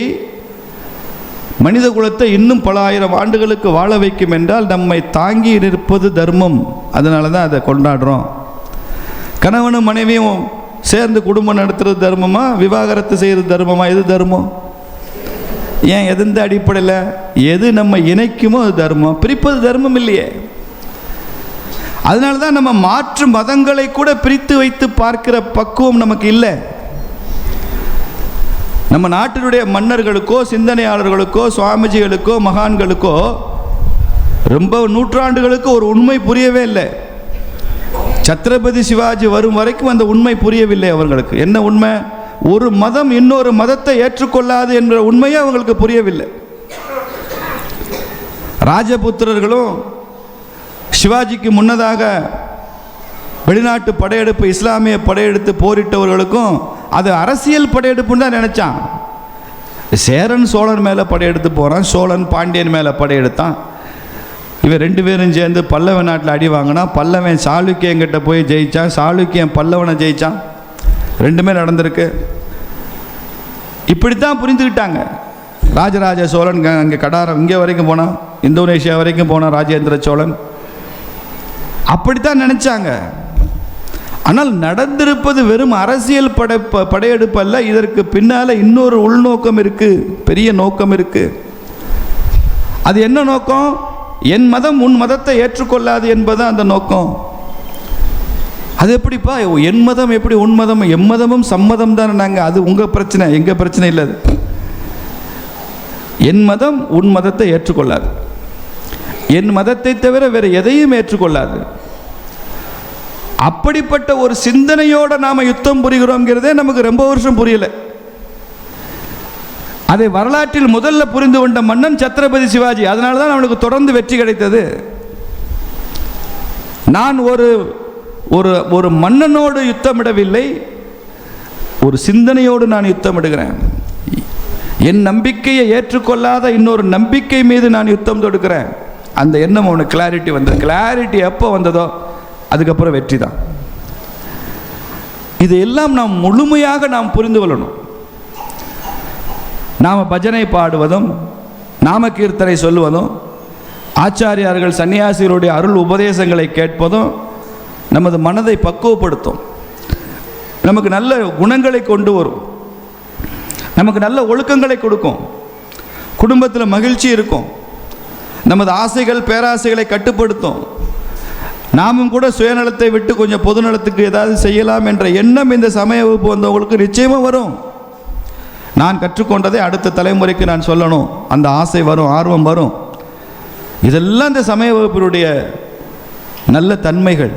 மனித குலத்தை இன்னும் பல ஆயிரம் ஆண்டுகளுக்கு வாழ வைக்கும் என்றால் நம்மை தாங்கி நிற்பது தர்மம். அதனால தான் அதை கொண்டாடுறோம். கணவனும் மனைவியும் சேர்ந்து குடும்பம் நடத்துறது தர்மமா, விவாகரத்து செய்கிறது தர்மமா? எது தர்மம்? ஏன் எந்த அடிப்படையில்? எது நம்ம இணைக்குமோ அது தர்மம், பிரிப்பது தர்மம் இல்லையே. அதனால தான் நம்ம மாற்று மதங்களை கூட பிரித்து வைத்து பார்க்கிற பக்குவம் நமக்கு இல்லை. நம்ம நாட்டினுடைய மன்னர்களுக்கோ சிந்தனையாளர்களுக்கோ சுவாமிஜிகளுக்கோ மகான்களுக்கோ ரொம்ப நூற்றாண்டுகளுக்கு ஒரு உண்மை புரியவே இல்லை. சத்ரபதி சிவாஜி வரும் வரைக்கும் அந்த உண்மை புரியவில்லை அவர்களுக்கு. என்ன உண்மை? ஒரு மதம் இன்னொரு மதத்தை ஏற்றுக்கொள்ளாது என்ற உண்மையே அவங்களுக்கு புரியவில்லை. ராஜபுத்திரர்களும் சிவாஜிக்கு முன்னதாக வெளிநாட்டு படையெடுப்பு, இஸ்லாமிய படையெடுத்து போரிட்டவர்களுக்கும் அது அரசியல் படையெடுப்புன்னு தான் நினைச்சான். சேரன் சோழன் மேலே படையெடுத்து போகிறான், சோழன் பாண்டியன் மேலே படையெடுத்தான். இவன் ரெண்டு பேரும் சேர்ந்து பல்லவ நாட்டில் அடி வாங்கினா, பல்லவன் சாளுக்கியங்கிட்ட போய் ஜெயித்தான், சாளுக்கியன் பல்லவனை ஜெயித்தான். ரெண்டுமே நடந்திருக்கு. இப்படித்தான் புரிந்துக்கிட்டாங்க. ராஜராஜ சோழன் அங்கே கடாரம் இங்கே வரைக்கும் போனான், இந்தோனேஷியா வரைக்கும் போனான் ராஜேந்திர சோழன். அப்படித்தான் நினைச்சாங்க. ஆனால் நடந்திருப்பது வெறும் அரசியல் படையெடுப்பு அல்ல. இதற்கு பின்னால இன்னொரு உள்நோக்கம் இருக்கு, பெரிய நோக்கம் இருக்கு. அது என்ன நோக்கம்? என் மதம் உன் மதத்தை ஏற்றுக்கொள்ளாது என்பதுதான் அந்த நோக்கம். அது எப்படிப்பா? என் மதம் எப்படி உன் மதம்? எம் மதமும் சம்மதம் தானே. நாங்கள் அது உங்கள் பிரச்சனை, எங்கள் பிரச்சனை இல்லை. என் மதம் உன் மதத்தை ஏற்றுக்கொள்ளாது, என் மதத்தை தவிர வேறு எதையும் ஏற்றுக்கொள்ளாது. அப்படிப்பட்ட ஒரு சிந்தனையோடு நாம் யுத்தம் புரிகிறோம்ங்கிறதே நமக்கு ரொம்ப வருஷம் புரியலை. அதை வரலாற்றில் முதல்ல புரிந்து கொண்ட மன்னன் சத்ரபதி சிவாஜி. அதனால தான் அவனுக்கு தொடர்ந்து வெற்றி கிடைத்தது. நான் ஒரு மன்னனோடு யுத்தமிடவில்லை, ஒரு சிந்தனையோடு நான் யுத்தமிடுகிறேன். என் நம்பிக்கையை ஏற்றுக்கொள்ளாத இன்னொரு நம்பிக்கை மீது நான் யுத்தம் தொடுக்கிறேன். அந்த எண்ணம் அவனுக்கு கிளாரிட்டி வந்தது. கிளாரிட்டி எப்போ வந்ததோ அதுக்கப்புறம் வெற்றி தான். இதையெல்லாம் நாம் முழுமையாக நாம் புரிந்து கொள்ளணும். நாம் பஜனை பாடுவதும் நாம கீர்த்தனை சொல்லுவதும் ஆச்சாரியார்கள் சன்னியாசிகளுடைய அருள் உபதேசங்களை கேட்பதும் நமது மனதை பக்குவப்படுத்தும், நமக்கு நல்ல குணங்களை கொண்டு வரும், நமக்கு நல்ல ஒழுக்கங்களை கொடுக்கும், குடும்பத்தில் மகிழ்ச்சி இருக்கும், நமது ஆசைகள் பேராசைகளை கட்டுப்படுத்தும். நாமும் கூட சுயநலத்தை விட்டு கொஞ்சம் பொதுநலத்துக்கு ஏதாவது செய்யலாம் என்ற எண்ணம் இந்த சமய வகுப்பு வந்தவங்களுக்கு நிச்சயமாக வரும். நான் கற்றுக்கொண்டதை அடுத்த தலைமுறைக்கு நான் சொல்லணும், அந்த ஆசை வரும், ஆர்வம் வரும். இதெல்லாம் இந்த சமய வகுப்பினுடைய நல்ல தன்மைகள்.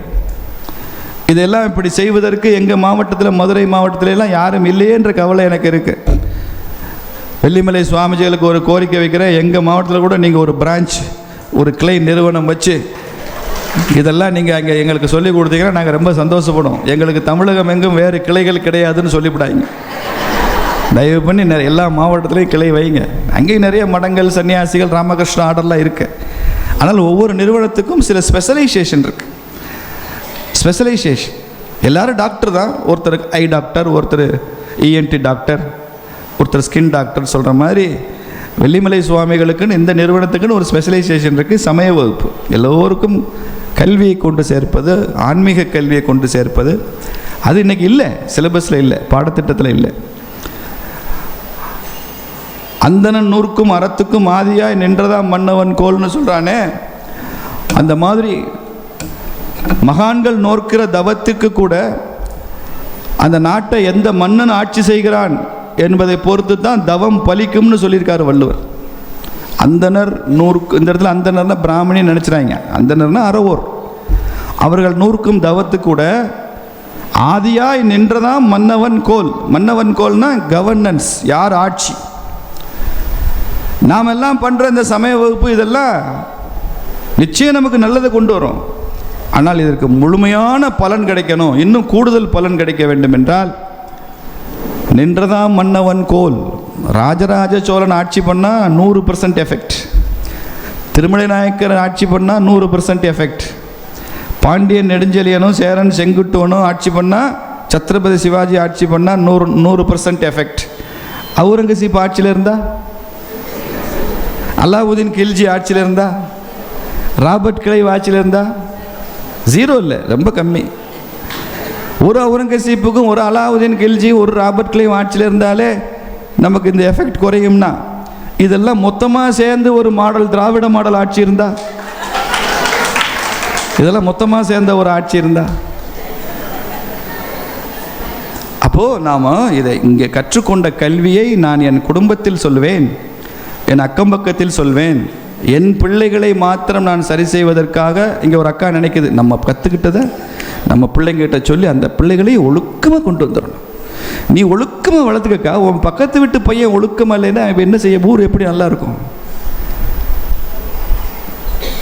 இதெல்லாம் இப்படி செய்வதற்கு எங்கள் மாவட்டத்தில், மதுரை மாவட்டத்திலெல்லாம் யாரும் இல்லையே என்ற கவலை எனக்கு இருக்குது. வெள்ளிமலை சுவாமிஜிகளுக்கு ஒரு கோரிக்கை வைக்கிறேன். எங்கள் மாவட்டத்தில் கூட நீங்கள் ஒரு பிரான்ச், ஒரு கிளை நிறுவனம் வச்சு இதெல்லாம் நீங்கள் அங்கே எங்களுக்கு சொல்லிக் கொடுத்தீங்கன்னா நாங்கள் ரொம்ப சந்தோஷப்படுவோம். எங்களுக்கு தமிழகம் எங்கும் வேறு கிளைகள் கிடையாதுன்னு சொல்லிவிடாங்க. தயவு பண்ணி எல்லா மாவட்டத்திலையும் கிளை வைங்க. அங்கேயும் நிறைய மடங்கள், சன்னியாசிகள், ராமகிருஷ்ண ஆர்டர்லாம் இருக்குது. ஆனால் ஒவ்வொரு நிறுவனத்துக்கும் சில ஸ்பெஷலைசேஷன் இருக்குது. ஸ்பெஷலைசேஷன் எல்லோரும் டாக்டர் தான். ஒருத்தர் ஐ டாக்டர், ஒருத்தர் இஎன்டி டாக்டர், ஒருத்தர் ஸ்கின் டாக்டர் சொல்கிற மாதிரி வெள்ளிமலை சுவாமிகளுக்குன்னு இந்த நிறுவனத்துக்குன்னு ஒரு ஸ்பெஷலைசேஷன் இருக்குது. சமய வகுப்பு எல்லோருக்கும் கல்வியை கொண்டு சேர்ப்பது, ஆன்மீக கல்வியை கொண்டு சேர்ப்பது, அது இன்றைக்கி இல்லை, சிலபஸில் இல்லை, பாடத்திட்டத்தில் இல்லை. அந்தணன் நூறுக்கும் அறத்துக்கும் ஆதியாய் நின்றதாம் மன்னவன் கோல்னு சொல்கிறானே, அந்த மாதிரி மகான்கள் நோக்கிற தவத்துக்கு கூட அந்த நாட்டை எந்த மன்னன் ஆட்சி செய்கிறான் என்பதை பொறுத்து தான் தவம் பலிக்கும்னு சொல்லியிருக்காரு வள்ளுவர். அந்தனர் நூறுக்கு, இந்த இடத்துல அந்தனர்னா பிராமணி நினச்சிறாங்க, அந்தனர்னா அறவோர். அவர்கள் நூறுக்கும் தவத்து கூட ஆதியாய் நின்றதாம் மன்னவன் கோல். மன்னவன் கோல்னா கவர்னன்ஸ், யார் ஆட்சி. நாம் எல்லாம் பண்ணுற இந்த சமய வகுப்பு இதெல்லாம் நிச்சயம் நமக்கு நல்லதை கொண்டு வரும். ஆனால் இதற்கு முழுமையான பலன் கிடைக்கணும், இன்னும் கூடுதல் பலன் கிடைக்க வேண்டும் என்றால் நின்றதாம் மன்னவன் கோல். ராஜராஜ சோழன் ஆட்சி பண்ணால் 100% எஃபெக்ட். திருமலை நாயக்கர் ஆட்சி பண்ணால் 100% எஃபெக்ட். பாண்டியன் நெடுஞ்செழியனும் சேரன் செங்குட்டுவனும் ஆட்சி பண்ணால், சத்ரபதி சிவாஜி ஆட்சி பண்ணால் 100% எஃபெக்ட். அவுரங்கசீப் ஆட்சியில் இருந்தா, அலாவுதீன் கில்ஜி ஆட்சியில் இருந்தா, ராபர்ட் கிளைவ் ஆட்சியில் இருந்தா 0 இல்லை, ரொம்ப கம்மி. ஒரு அவுரங்கசீப்புக்கும் ஒரு அலாவுதீன் கில்ஜி ஒரு ராபர்ட் கிளைவ் ஆட்சியில் இருந்தாலே நமக்கு இந்த எஃபெக்ட் குறையும்னா, இதெல்லாம் மொத்தமாக சேர்ந்து ஒரு மாடல் திராவிட மாடல் ஆட்சி இருந்தா, இதெல்லாம் மொத்தமாக சேர்ந்த ஒரு ஆட்சி இருந்தா, அப்போது நாம் இதை இங்கே கற்றுக்கொண்ட கல்வியை நான் என் குடும்பத்தில் சொல்வேன், என் அக்கம் பக்கத்தில் சொல்வேன். என் பிள்ளைகளை மாத்திரம் நான் சரி செய்வதற்காக இங்கே ஒரு அக்கா நினைக்குது, நம்ம கற்றுக்கிட்டதை நம்ம பிள்ளைங்கிட்ட சொல்லி அந்த பிள்ளைகளை ஒழுக்கமாக கொண்டு வந்துடணும். நீ ஒழுக்கமாக வளர்த்துக்கக்கா, உன் பக்கத்து வீட்டு பையன் ஒழுக்கமாக இல்லைன்னா என்ன செய்ய, ஊர் எப்படி நல்லா இருக்கும்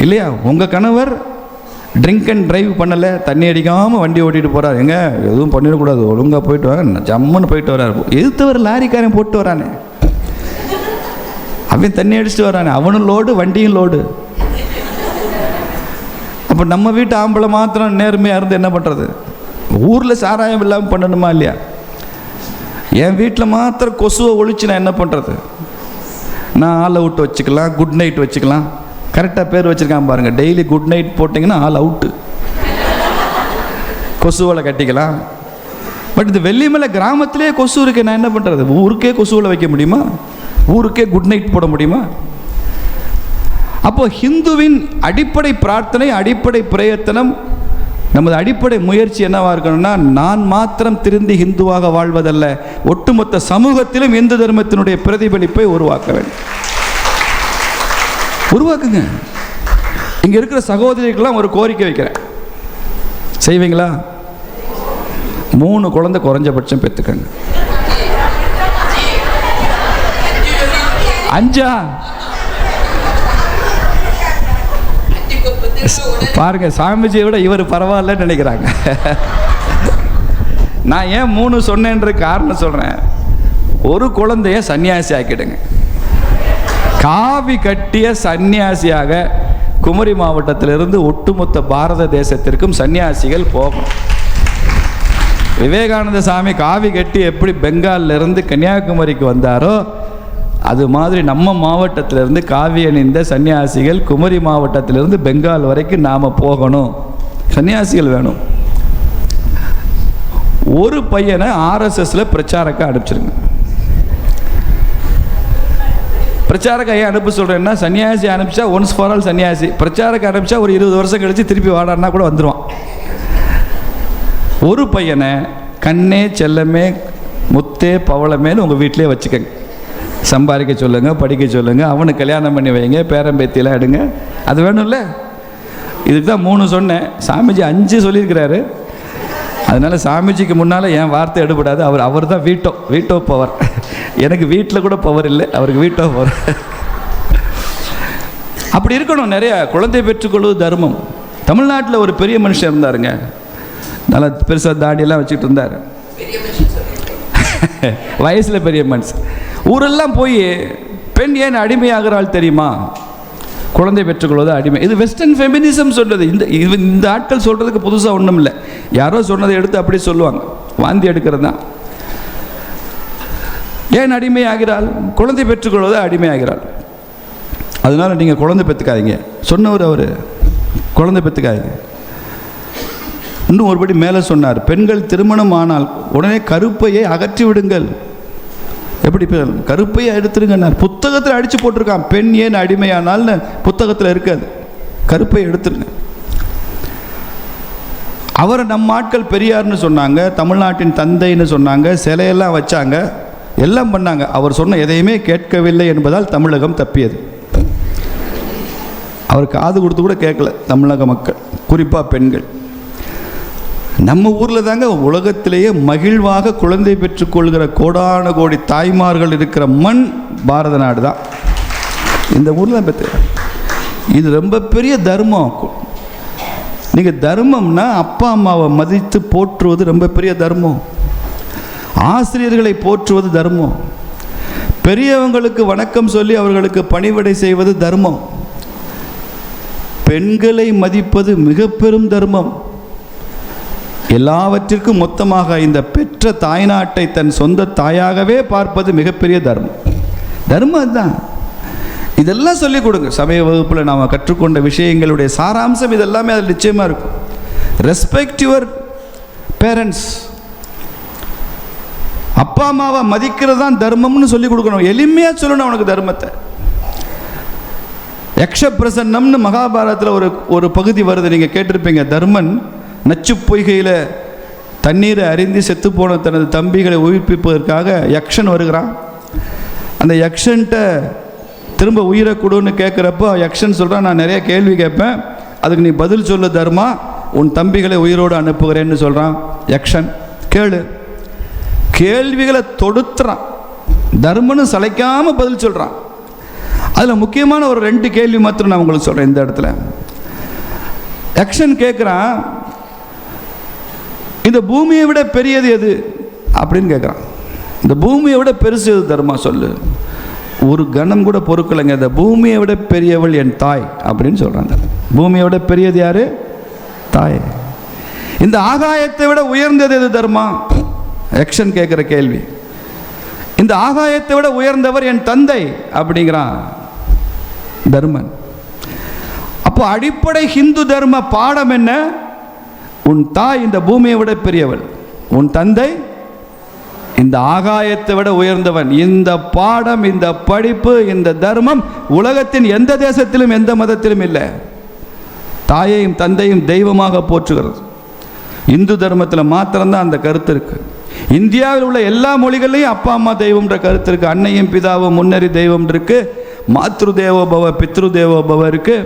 இல்லையா? உங்கள் கணவர் ட்ரிங்க் அண்ட் டிரைவ் பண்ணலை, தண்ணி அடிக்காமல் வண்டி ஓட்டிகிட்டு போகிறார், எங்க எதுவும் பண்ணிடக்கூடாது, ஒழுங்காக போயிட்டு வர, ஜம்முன்னு போயிட்டு வர்றாரு. எதிர்த்தவர் லாரிக்காரன் போட்டு வரானே, அவன் தண்ணி அடிச்சுட்டு வரானே, அவனும் லோடு வண்டியும் லோடு. அப்போ நம்ம வீட்டு ஆம்பளை மாத்திரம் நேர்மையாக இருந்து என்ன பண்ணுறது? ஊரில் சாராயம் இல்லாமல் பண்ணணுமா இல்லையா? என் வீட்டில் மாத்திரம் கொசுவை ஒழிச்சு நான் என்ன பண்ணுறது? நான் ஆல் அவுட் வச்சுக்கலாம், குட் நைட் வச்சுக்கலாம். கரெக்டாக பேர் வச்சுருக்கான் பாருங்கள். டெய்லி குட் நைட் போட்டிங்கன்னா ஆல் அவுட்டு, கொசுவலை கட்டிக்கலாம். பட் இந்த வெள்ளிமலை கிராமத்திலே கொசு இருக்கு, நான் என்ன பண்ணுறது? ஊருக்கே கொசுவலை வைக்க முடியுமா? ஊருக்கே குட் நைட் போட முடியுமா? அப்போ ஹிந்துவின் அடிப்படை பிரார்த்தனை, அடிப்படை பிரயத்தனம், நமது அடிப்படை முயற்சி என்னவா இருக்கணும்னா, நான் மாத்திரம் திருந்தி ஹிந்துவாக வாழ்வதல்ல, ஒட்டுமொத்த சமூகத்திலும் இந்து தர்மத்தினுடைய பிரதிபலிப்பை உருவாக்க வேண்டும். உருவாக்குங்க. இங்க இருக்கிற சகோதரிகள்லாம் ஒரு கோரிக்கை வைக்கிறேன், செய்வீங்களா? 3 குழந்தை குறைஞ்சபட்சம் பெற்றுக்கங்க. 5 பாருங்க, சாமிஜியை விட இவர் பரவாயில்லன்னு நினைக்கிறாங்க. நான் ஏன் 3 சொன்னேன்ற காரணம் சொல்றேன். ஒரு குழந்தைய சன்னியாசி ஆக்கிடுங்க. காவி கட்டிய சன்னியாசியாக குமரி மாவட்டத்திலிருந்து ஒட்டுமொத்த பாரத தேசத்திற்கும் சன்னியாசிகள் போகும். விவேகானந்த சாமி காவி கட்டி எப்படி பெங்கால்ல இருந்து கன்னியாகுமரிக்கு வந்தாரோ, அது மாதிரி நம்ம மாவட்டத்திலிருந்து காவி அணிந்த சன்னியாசிகள் குமரி மாவட்டத்திலிருந்து பெங்கால் வரைக்கும் நாம் போகணும். சன்னியாசிகள் வேணும். ஒரு பையனை RSSல பிரச்சாரக்க அனுப்பிச்சிருங்க. பிரச்சாரக்க ஏன் அனுப்ப சொல்கிறேன்னா, சன்னியாசி அனுப்பிச்சா ஒன்ஸ் ஃபார் ஆல் சன்னியாசி, பிரச்சாரக்க அனுப்பிச்சா ஒரு 20 வருஷம் கழித்து திருப்பி வாடான்னா கூட வந்துடுவான். ஒரு பையனை கண்ணே செல்லமே முத்தே பவளமேன்னு உங்கள் வீட்டிலே வச்சுக்கங்க. சம்பாதிக்க சொல்லுங்கள், படிக்க சொல்லுங்கள், அவனுக்கு கல்யாணம் பண்ணி வைங்க, பேரம்பேத்தியெல்லாம் எடுங்க. அது வேணும்ல? இதுக்கு தான் 3 சொன்னேன். சாமிஜி 5 சொல்லியிருக்கிறாரு. அதனால் சாமிஜிக்கு முன்னால் என் வார்த்தை எடுபடாது. அவர் தான் வீட்டோ பவர். எனக்கு வீட்டில் கூட பவர் இல்லை, அவருக்கு வீட்டோ பவர். அப்படி இருக்கணும். நிறைய குழந்தை பெற்றுக்கொள்வது தர்மம். தமிழ்நாட்டில் ஒரு பெரிய மனுஷன் இருந்தாருங்க, நல்லா பெருசாக தாடியெல்லாம் வச்சுக்கிட்டு இருந்தார். வயசில் பெரிய மனுஷன். ஊரெல்லாம் போய் பெண் ஏன் அடிமையாகிறாள் தெரியுமா? குழந்தை பெற்றுக்கொள்வது அடிமை. இது வெஸ்டர்ன் ஃபெமினிசம் சொல்றது. இந்த ஆட்கள் சொல்றதுக்கு புதுசாக ஒன்றும் இல்லை. யாரோ சொன்னதை எடுத்து அப்படி சொல்லுவாங்க, வாந்தி எடுக்கிறது தான். ஏன் அடிமையாகிறாள்? குழந்தை பெற்றுக்கொள்வது அடிமையாகிறாள். அதனால நீங்கள் குழந்தை பெற்றுக்காதீங்க சொன்னவர். அவர் குழந்தை பெற்றுக்காதீங்க. இன்னும் ஒருபடி மேலே சொன்னார், பெண்கள் திருமணம் ஆனால் உடனே கருப்பையை அகற்றி விடுங்கள். எப்படி கருப்பையை எடுத்துருங்கன்னார். புத்தகத்தில் அடித்து போட்டிருக்கான், பெண் ஏன் அடிமையானால்னு புத்தகத்தில் இருக்காது. கருப்பை எடுத்துருங்க. அவரை நம்ம ஆட்கள் பெரியார்னு சொன்னாங்க, தமிழ்நாட்டின் தந்தைன்னு சொன்னாங்க, சிலையெல்லாம் வச்சாங்க, எல்லாம் பண்ணாங்க. அவர் சொன்ன எதையுமே கேட்கவில்லை என்பதால் தமிழகம் தப்பியது. அவர் காது கொடுத்து கூட கேட்கல தமிழக மக்கள், குறிப்பாக பெண்கள். நம்ம ஊரில் தாங்க உலகத்திலேயே மகிழ்வாக குழந்தை பெற்றுக்கொள்கிற கோடான கோடி தாய்மார்கள் இருக்கிற மண் பாரத நாடு தான். இந்த ஊரில் தான் பெற்று. இது ரொம்ப பெரிய தர்மம். நீங்கள் தர்மம்னா அப்பா அம்மாவை மதித்து போற்றுவது ரொம்ப பெரிய தர்மம். ஆசிரியர்களை போற்றுவது தர்மம். பெரியவங்களுக்கு வணக்கம் சொல்லி அவர்களுக்கு பணிவிடை செய்வது தர்மம். பெண்களை மதிப்பது மிக பெரும் தர்மம். எல்லாவற்றிற்கும் மொத்தமாக இந்த பெற்ற தாய்நாட்டை தன் சொந்த தாயாகவே பார்ப்பது மிகப்பெரிய தர்மம். தர்மம் தான். இதெல்லாம் சொல்லிக் கொடுங்க. சமய வகுப்பில் நாம் கற்றுக்கொண்ட விஷயங்களுடைய சாராம்சம் இதெல்லாமே அதில் நிச்சயமாக இருக்கும். Respect your parents. அப்பா அம்மாவை மதிக்கிறது தான் தர்மம்னு சொல்லிக் கொடுக்கணும். எளிமையாக சொல்லணும் அவனுக்கு தர்மத்தை. யக்ஷ பிரசன்னம்னு மகாபாரதத்தில் ஒரு பகுதி வருது, நீங்கள் கேட்டிருப்பீங்க. தர்மன் நச்சு பொய்கையில் தண்ணீரை அருந்தி செத்துப்போன தனது தம்பிகளை உயிர்ப்பிப்பதற்காக யக்ஷன் வருகிறான். அந்த யக்ஷன்ட்ட திரும்ப உயிரை கொடுன்னு கேட்குறப்போ யக்ஷன் சொல்கிறான், நான் நிறைய கேள்வி கேட்பேன், அதுக்கு நீ பதில் சொல்லு தர்மா, உன் தம்பிகளை உயிரோடு அனுப்புகிறேன்னு சொல்கிறான் யக்ஷன். கேளு. கேள்விகளை தொடுத்துறான். தர்மன்னு சளைக்காமல் பதில் சொல்கிறான். அதில் முக்கியமான ஒரு 2 கேள்வி மாத்திரம் நான் உங்களுக்கு சொல்கிறேன் இந்த இடத்துல. யக்ஷன் கேட்குறான், இந்த பூமியை விட பெரியது எது அப்படின்னு கேட்குறான். இந்த பூமியை விட பெருசு எது தர்மா சொல்லு. ஒரு கணம் கூட பொறுக்கலைங்க. இந்த பூமியை விட பெரியவள் என் தாய் அப்படின்னு சொல்கிறாங்க. பூமியை விட பெரியது யாரு? தாய். இந்த ஆகாயத்தை விட உயர்ந்தது எது தர்மா? யக்ஷன் கேட்குற கேள்வி. இந்த ஆகாயத்தை விட உயர்ந்தவர் என் தந்தை அப்படிங்கிறான் தர்மன். அப்போ அடிப்படை ஹிந்து தர்ம பாடம் என்ன? உன் தாய் இந்த பூமியை விட பெரியவள், உன் தந்தை இந்த ஆகாயத்தை விட உயர்ந்தவன். இந்த பாடம், இந்த படிப்பு, இந்த தர்மம் உலகத்தின் எந்த தேசத்திலும் எந்த மதத்திலும் இல்லை. தாயையும் தந்தையும் தெய்வமாக போற்றுகிறது. இந்து தர்மத்தில் மாத்திரம்தான் அந்த கருத்து இருக்கு. இந்தியாவில் உள்ள எல்லா மொழிகள்லையும் அப்பா அம்மா தெய்வம்ன்ற கருத்து இருக்கு. அன்னையும் பிதாவும் முன்னறி தெய்வம் இருக்கு. மாத்ரு தேவோபவ பித்ரு தேவோபவ இருக்கு.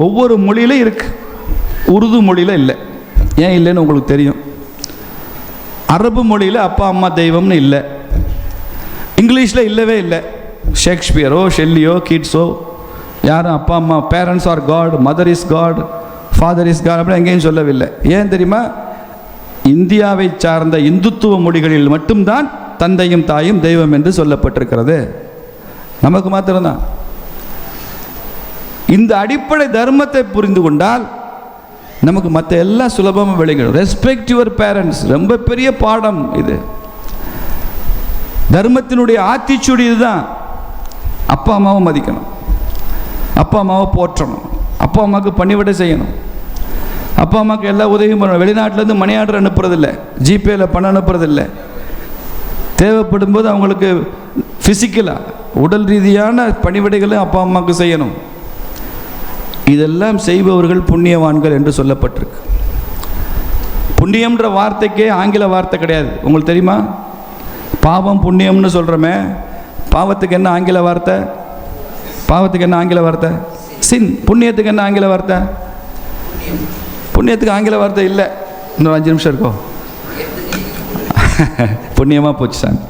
ஒவ்வொரு மொழியிலும் இருக்கு. உருது மொழியில் இல்லை. ஏன் இல்லைன்னு உங்களுக்கு தெரியும். அரபு மொழியில் அப்பா அம்மா தெய்வம்னு இல்லை. இங்கிலீஷில் இல்லவே இல்லை. ஷேக்ஸ்பியரோ ஷெல்லியோ கீட்ஸோ யாரும் அப்பா அம்மா parents are God, mother is God, father is God அப்படின்னு எங்கேயும் சொல்லவில்லை. ஏன் தெரியுமா? இந்தியாவை சார்ந்த இந்துத்துவ மொழிகளில் மட்டும்தான் தந்தையும் தாயும் தெய்வம் என்று சொல்லப்பட்டிருக்கிறது. நமக்கு மாத்திரம்தான். இந்த அடிப்படை தர்மத்தை புரிந்து கொண்டால் நமக்கு மற்ற எல்லாம் சுலபமாக விளங்கிடும். ரெஸ்பெக்ட் யுவர் பேரண்ட்ஸ் ரொம்ப பெரிய பாடம் இது. தர்மத்தினுடைய ஆத்திச்சூடி இதுதான். அப்பா அம்மாவை மதிக்கணும், அப்பா அம்மாவை போற்றணும், அப்பா அம்மாவுக்கு பணிவிடை செய்யணும், அப்பா அம்மாவுக்கு எல்லா உதவியும் பண்ணணும். வெளிநாட்டிலேருந்து மணி ஆர்டர் அனுப்புறதில்லை, ஜிபேயில் பணம் அனுப்புறதில்லை. தேவைப்படும் போது அவங்களுக்கு ஃபிசிக்கலாக உடல் ரீதியான பணிவிடைகளும் அப்பா அம்மாவுக்கு செய்யணும். இதெல்லாம் செய்பவர்கள் புண்ணியவான்கள் என்று சொல்லப்பட்டிருக்கு. புண்ணியம்ன்ற வார்த்தைக்கே ஆங்கில வார்த்தை கிடையாது. உங்களுக்கு தெரியுமா? பாவம் புண்ணியம்னு சொல்கிறோமே, பாவத்துக்கு என்ன ஆங்கில வார்த்தை? பாவத்துக்கு என்ன ஆங்கில வார்த்தை? சின். புண்ணியத்துக்கு என்ன ஆங்கில வார்த்தை? புண்ணியத்துக்கு ஆங்கில வார்த்தை இல்லை. இன்னும் 5 நிமிஷம் இருக்கும். புண்ணியமாக போச்சு சார்.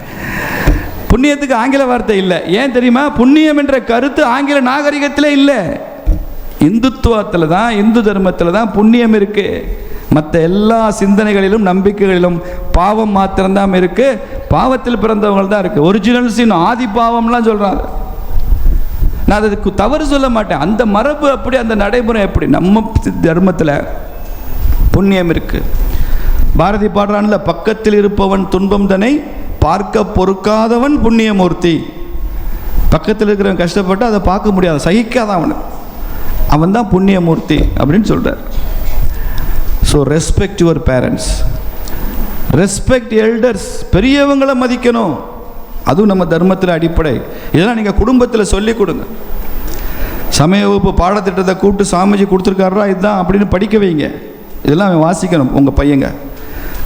புண்ணியத்துக்கு ஆங்கில வார்த்தை இல்லை. ஏன் தெரியுமா? புண்ணியம் என்ற கருத்து ஆங்கில நாகரிகத்திலே இல்லை. இந்துத்துவத்தில் தான், இந்து தர்மத்தில் தான் புண்ணியம் இருக்கு. மற்ற எல்லா சிந்தனைகளிலும் நம்பிக்கைகளிலும் பாவம் மாத்திரம்தான் இருக்கு. பாவத்தில் பிறந்தவங்க தான் இருக்கு. ஒரிஜினல் சின், ஆதி பாவம்லாம் சொல்றாங்க. நான் அதுக்கு தவறு சொல்ல மாட்டேன். அந்த மரபு அப்படி, அந்த நடைமுறை எப்படி. நம்ம தர்மத்தில் புண்ணியம் இருக்கு. பாரதி பாடுறான்ல, பக்கத்தில் இருப்பவன் துன்பம் தன்னை பார்க்க பொறுக்காதவன் புண்ணியமூர்த்தி. பக்கத்தில் இருக்கிறவன் கஷ்டப்பட்டு அதை பார்க்க முடியாது, சகிக்காதான் அவன் தான் புண்ணியமூர்த்தி அப்படின்னு சொல்கிறார். So respect your parents, respect elders. பெரியவங்களை மதிக்கணும். அதுவும் நம்ம தர்மத்தில் அடிப்படை. இதெல்லாம் நீங்கள் குடும்பத்தில் சொல்லிக் கொடுங்க. சமய வகுப்பு பாடத்திட்டத்தை கூப்பிட்டு சாமிஜி கொடுத்துருக்காரா இதுதான் அப்படின்னு படிக்க வைங்க. இதெல்லாம் அவன் வாசிக்கணும் உங்கள் பையங்க.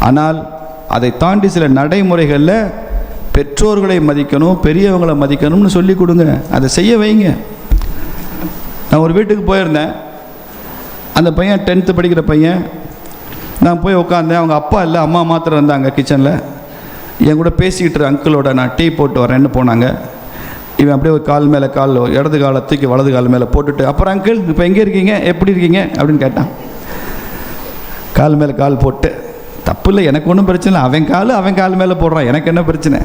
ஆனால் அதை தாண்டி சில நடைமுறைகளில் பெற்றோர்களை மதிக்கணும், பெரியவங்களை மதிக்கணும்னு சொல்லி கொடுங்க. அதை செய்ய வைங்க. நான் ஒரு வீட்டுக்கு போயிருந்தேன். அந்த பையன் 10th படிக்கிற பையன். நான் போய் உட்காந்தேன். அவங்க அப்பா இல்லை, அம்மா மாத்திரம் இருந்தாங்க கிச்சனில். என் கூட பேசிக்கிட்டு அங்கிளோட நான் டீ போட்டு வரேன்னு போனாங்க. இவன் அப்படியே ஒரு கால் மேலே கால், இடது காலை தூக்கி வலது கால் மேலே போட்டுட்டு, அப்புறம் அங்கிள் இப்போ எங்கே இருக்கீங்க, எப்படி இருக்கீங்க அப்படின்னு கேட்டான். கால் மேலே கால் போட்டு, தப்பு இல்லை, எனக்கு ஒன்றும் பிரச்சனை இல்லை. அவன் கால் மேலே போடுறான், எனக்கு என்ன பிரச்சனை.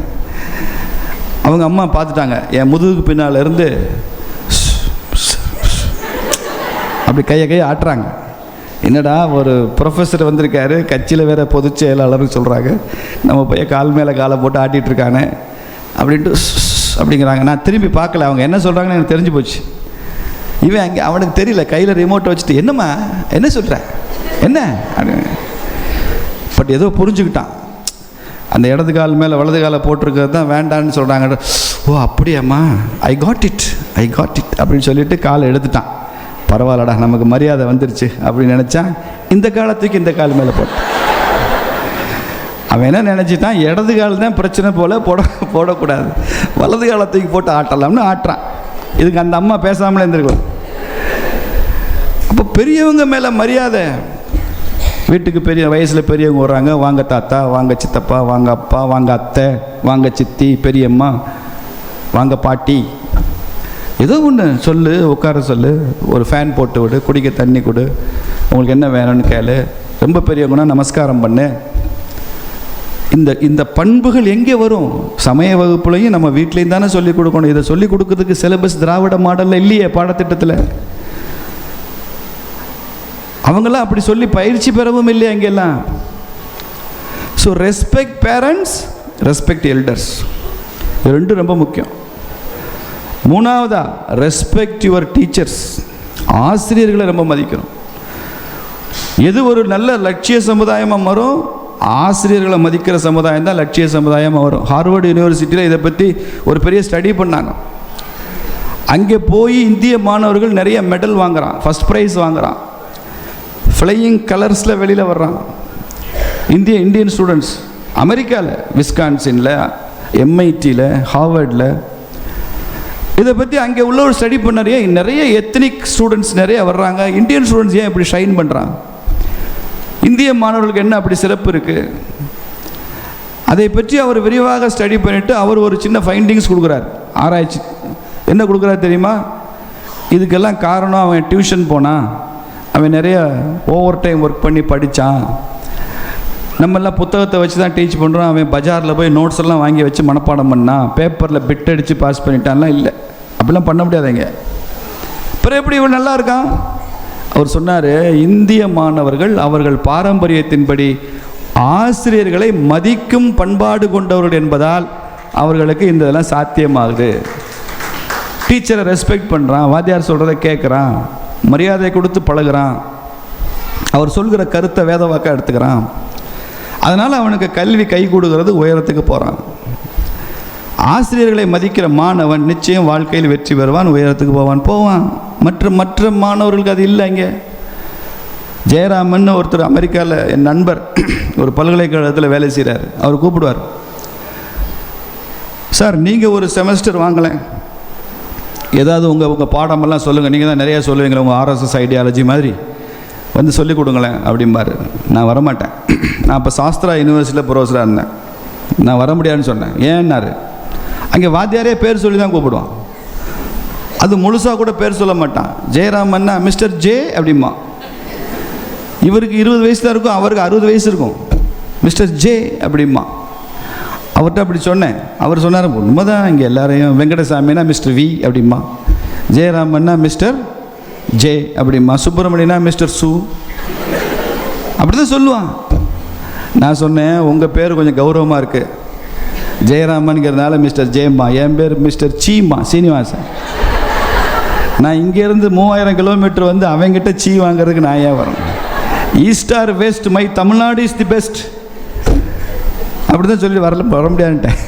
அவங்க அம்மா பார்த்துட்டாங்க. என் முதுகுக்கு பின்னால் இருந்து அப்படி கையை ஆட்டுறாங்க. என்னடா ஒரு ப்ரொஃபஸர் வந்திருக்காரு, கட்சியில் வேறு பொதுச் செயலாளர்னு சொல்கிறாங்க, நம்ம போய் கால் மேலே காலை போட்டு ஆட்டிகிட்ருக்கானே அப்படின்ட்டு அப்படிங்கிறாங்க. நான் திரும்பி பார்க்கல, அவங்க என்ன சொல்கிறாங்கன்னு எனக்கு தெரிஞ்சு போச்சு. இவன் அங்கே அவனுக்கு தெரியல, கையில் ரிமோட்டை வச்சுட்டு என்னம்மா என்ன சொல்கிற என்ன அப்படின்னு. பட் ஏதோ புரிஞ்சுக்கிட்டான். அந்த இடது கால் மேலே வலது காலை போட்டிருக்கிறது தான் வேண்டான்னு சொல்கிறாங்க. ஓ அப்படியாம்மா, ஐ காட் இட் அப்படின்னு சொல்லிட்டு காலை எடுத்துட்டான். பரவாயில்லடா நமக்கு மரியாதை வந்துருச்சு அப்படின்னு நினச்சான். இந்த காலத்துக்கு இந்த கால் மேலே போட்டான். அவன் என்ன நினச்சிட்டான், இடது கால் தான் பிரச்சனை போல் போடக்கூடாது, வலது காலத்துக்கு போட்டு ஆட்டலாம்னு ஆட்டுறான். இதுக்கு அந்த அம்மா பேசாமலே இருந்திருக்கும். அப்போ பெரியவங்க மேலே மரியாதை. வீட்டுக்கு பெரிய வயசில் பெரியவங்க வர்றாங்க, வாங்க தாத்தா, வாங்க சித்தப்பா, வாங்க அப்பா, வாங்க அத்தை, வாங்க சித்தி, பெரியம்மா, வாங்க பாட்டி, ஏதோ ஒன்று சொல்லு, உட்கார சொல்லு, ஒரு ஃபேன் போட்டு விடு, குடிக்க தண்ணி கொடு, உங்களுக்கு என்ன வேணும்னு கேளு, ரொம்ப பெரியவங்கன்னா நமஸ்காரம் பண்ணு. இந்த பண்புகள் எங்கே வரும்? சமய வகுப்புலையும் நம்ம வீட்லேயும் தானே சொல்லிக் கொடுக்கணும். இதை சொல்லிக் கொடுக்கறதுக்கு சிலபஸ் திராவிட மாடலில் இல்லையே பாடத்திட்டத்தில். அவங்களாம் அப்படி சொல்லி பயிற்சி பெறவும் இல்லையா இங்கெல்லாம். So respect parents, respect elders, இது ரெண்டும் ரொம்ப முக்கியம். மூணாவதா ரெஸ்பெக்ட் யுவர் டீச்சர்ஸ், ஆசிரியர்களை ரொம்ப மதிக்கணும். எது ஒரு நல்ல லட்சிய சமுதாயமாக வரும்? ஆசிரியர்களை மதிக்கிற சமுதாயம் தான் லட்சிய சமுதாயமாக வரும். ஹார்வர்டு யூனிவர்சிட்டியில் இதை பற்றி ஒரு பெரிய ஸ்டடி பண்ணாங்க. அங்கே போய் இந்திய மாணவர்கள் நிறைய மெடல் வாங்குகிறான், ஃபஸ்ட் ப்ரைஸ் வாங்குகிறான், ஃப்ளையிங் கலர்ஸில் வெளியில் வர்றான். இந்தியன் ஸ்டூடெண்ட்ஸ் அமெரிக்காவில், விஸ்கான்சினில், எம்ஐடியில், ஹார்வர்டில் இதை பற்றி அங்கே உள்ள ஒரு ஸ்டடி பண்ணாரியே. நிறைய எத்னிக் ஸ்டூடெண்ட்ஸ் நிறைய வர்றாங்க. இந்தியன் ஸ்டூடெண்ட்ஸ் ஏன் இப்படி ஷைன் பண்ணுறான்? இந்திய மாணவர்களுக்கு என்ன அப்படி சிறப்பு இருக்குது? அதை பற்றி அவர் விரிவாக ஸ்டடி பண்ணிவிட்டு அவர் ஒரு சின்ன ஃபைண்டிங்ஸ் கொடுக்குறார், ஆராய்ச்சி. என்ன கொடுக்குறாரு தெரியுமா? இதுக்கெல்லாம் காரணம் அவன் டியூஷன் போனான், அவன் நிறைய ஓவர் டைம் ஒர்க் பண்ணி படித்தான். நம்மெல்லாம் புத்தகத்தை வச்சு தான் டீச் பண்ணுறோம். அவன் பஜாரில் போய் நோட்ஸ் எல்லாம் வாங்கி வச்சு மனப்பாடம் பண்ணான், பேப்பரில் பிட் அடித்து பாஸ் பண்ணிட்டான்லாம் இல்லை. அப்படிலாம் பண்ண முடியாதுங்க. அப்புறம் எப்படி இவன் நல்லா இருக்கான்? அவர் சொன்னார், இந்திய மாணவர்கள் அவர்கள் பாரம்பரியத்தின்படி ஆசிரியர்களை மதிக்கும் பண்பாடு கொண்டவர்கள் என்பதால் அவர்களுக்கு இந்த இதெல்லாம் சாத்தியமாகுது. டீச்சரை ரெஸ்பெக்ட் பண்ணுறான், வாத்தியார் சொல்கிறத கேட்குறான், மரியாதை கொடுத்து பழகுறான், அவர் சொல்கிற கருத்தை வேத வாக்கா எடுத்துக்கிறான். அதனால் அவனுக்கு கல்வி கை கொடுக்கிறது, உயரத்துக்கு போகிறான். ஆசிரியர்களை மதிக்கிற மாணவன் நிச்சயம் வாழ்க்கையில் வெற்றி பெறுவான், உயரத்துக்கு போவான். மற்ற மாணவர்களுக்கு அது இல்லை. இங்கே ஜெயராமன் ஒருத்தர் அமெரிக்காவில், என் நண்பர், ஒரு பல்கலைக்கழகத்தில் வேலை செய்கிறார். அவர் கூப்பிடுவார், சார் நீங்கள் ஒரு செமஸ்டர் வாங்கலேன், ஏதாவது உங்கள் பாடமெல்லாம் சொல்லுங்கள், நீங்கள் தான் நிறையா சொல்லுவீங்களே உங்கள் ஆர்எஸ்எஸ் ஐடியாலஜி மாதிரி, வந்து சொல்லிக் கொடுங்களேன் அப்படிம்பார். நான் வரமாட்டேன். நான் இப்போ சாஸ்திரா யூனிவர்சிட்டியில் ப்ரொஃபஸராக இருந்தேன், நான் வர முடியாதுன்னு சொன்னேன். ஏன்னாரு, அங்கே வாத்தியாரே பேர் சொல்லி தான் கூப்பிடுவான், அது முழுசாக கூட பேர் சொல்ல மாட்டான். ஜெயராமன்னா மிஸ்டர் ஜே அப்படிமா. இவருக்கு 20 வயசு தான் இருக்கும், அவருக்கு 60 வயசு இருக்கும். மிஸ்டர் ஜே அப்படிமா. அவர்கிட்ட அப்படி சொன்னேன். அவர் சொன்னார், உண்மைதான், இங்கே எல்லாரையும் வெங்கடசாமினா மிஸ்டர் வி அப்படிமா, ஜெயராமன்னா மிஸ்டர் ஜே அப்படிமா, சுப்பிரமணியனா மிஸ்டர் சு, அப்படி தான் சொல்லுவான். நான் சொன்னேன், உங்கள் பேர் கொஞ்சம் கௌரவமாக இருக்குது, ஜெயராமன்கிறதுனால மிஸ்டர் ஜேம்மா, என் பேர் மிஸ்டர் சீமா, சீனிவாசன். நான் இங்கேருந்து 3000 கிலோமீட்டர் வந்து அவங்ககிட்ட சீ வாங்கிறதுக்கு நான் ஏன் வரணும்? East or west, my Tamil Nadu is the best, அப்படி தான் சொல்லி வர முடியாதுன்ட்டேன்.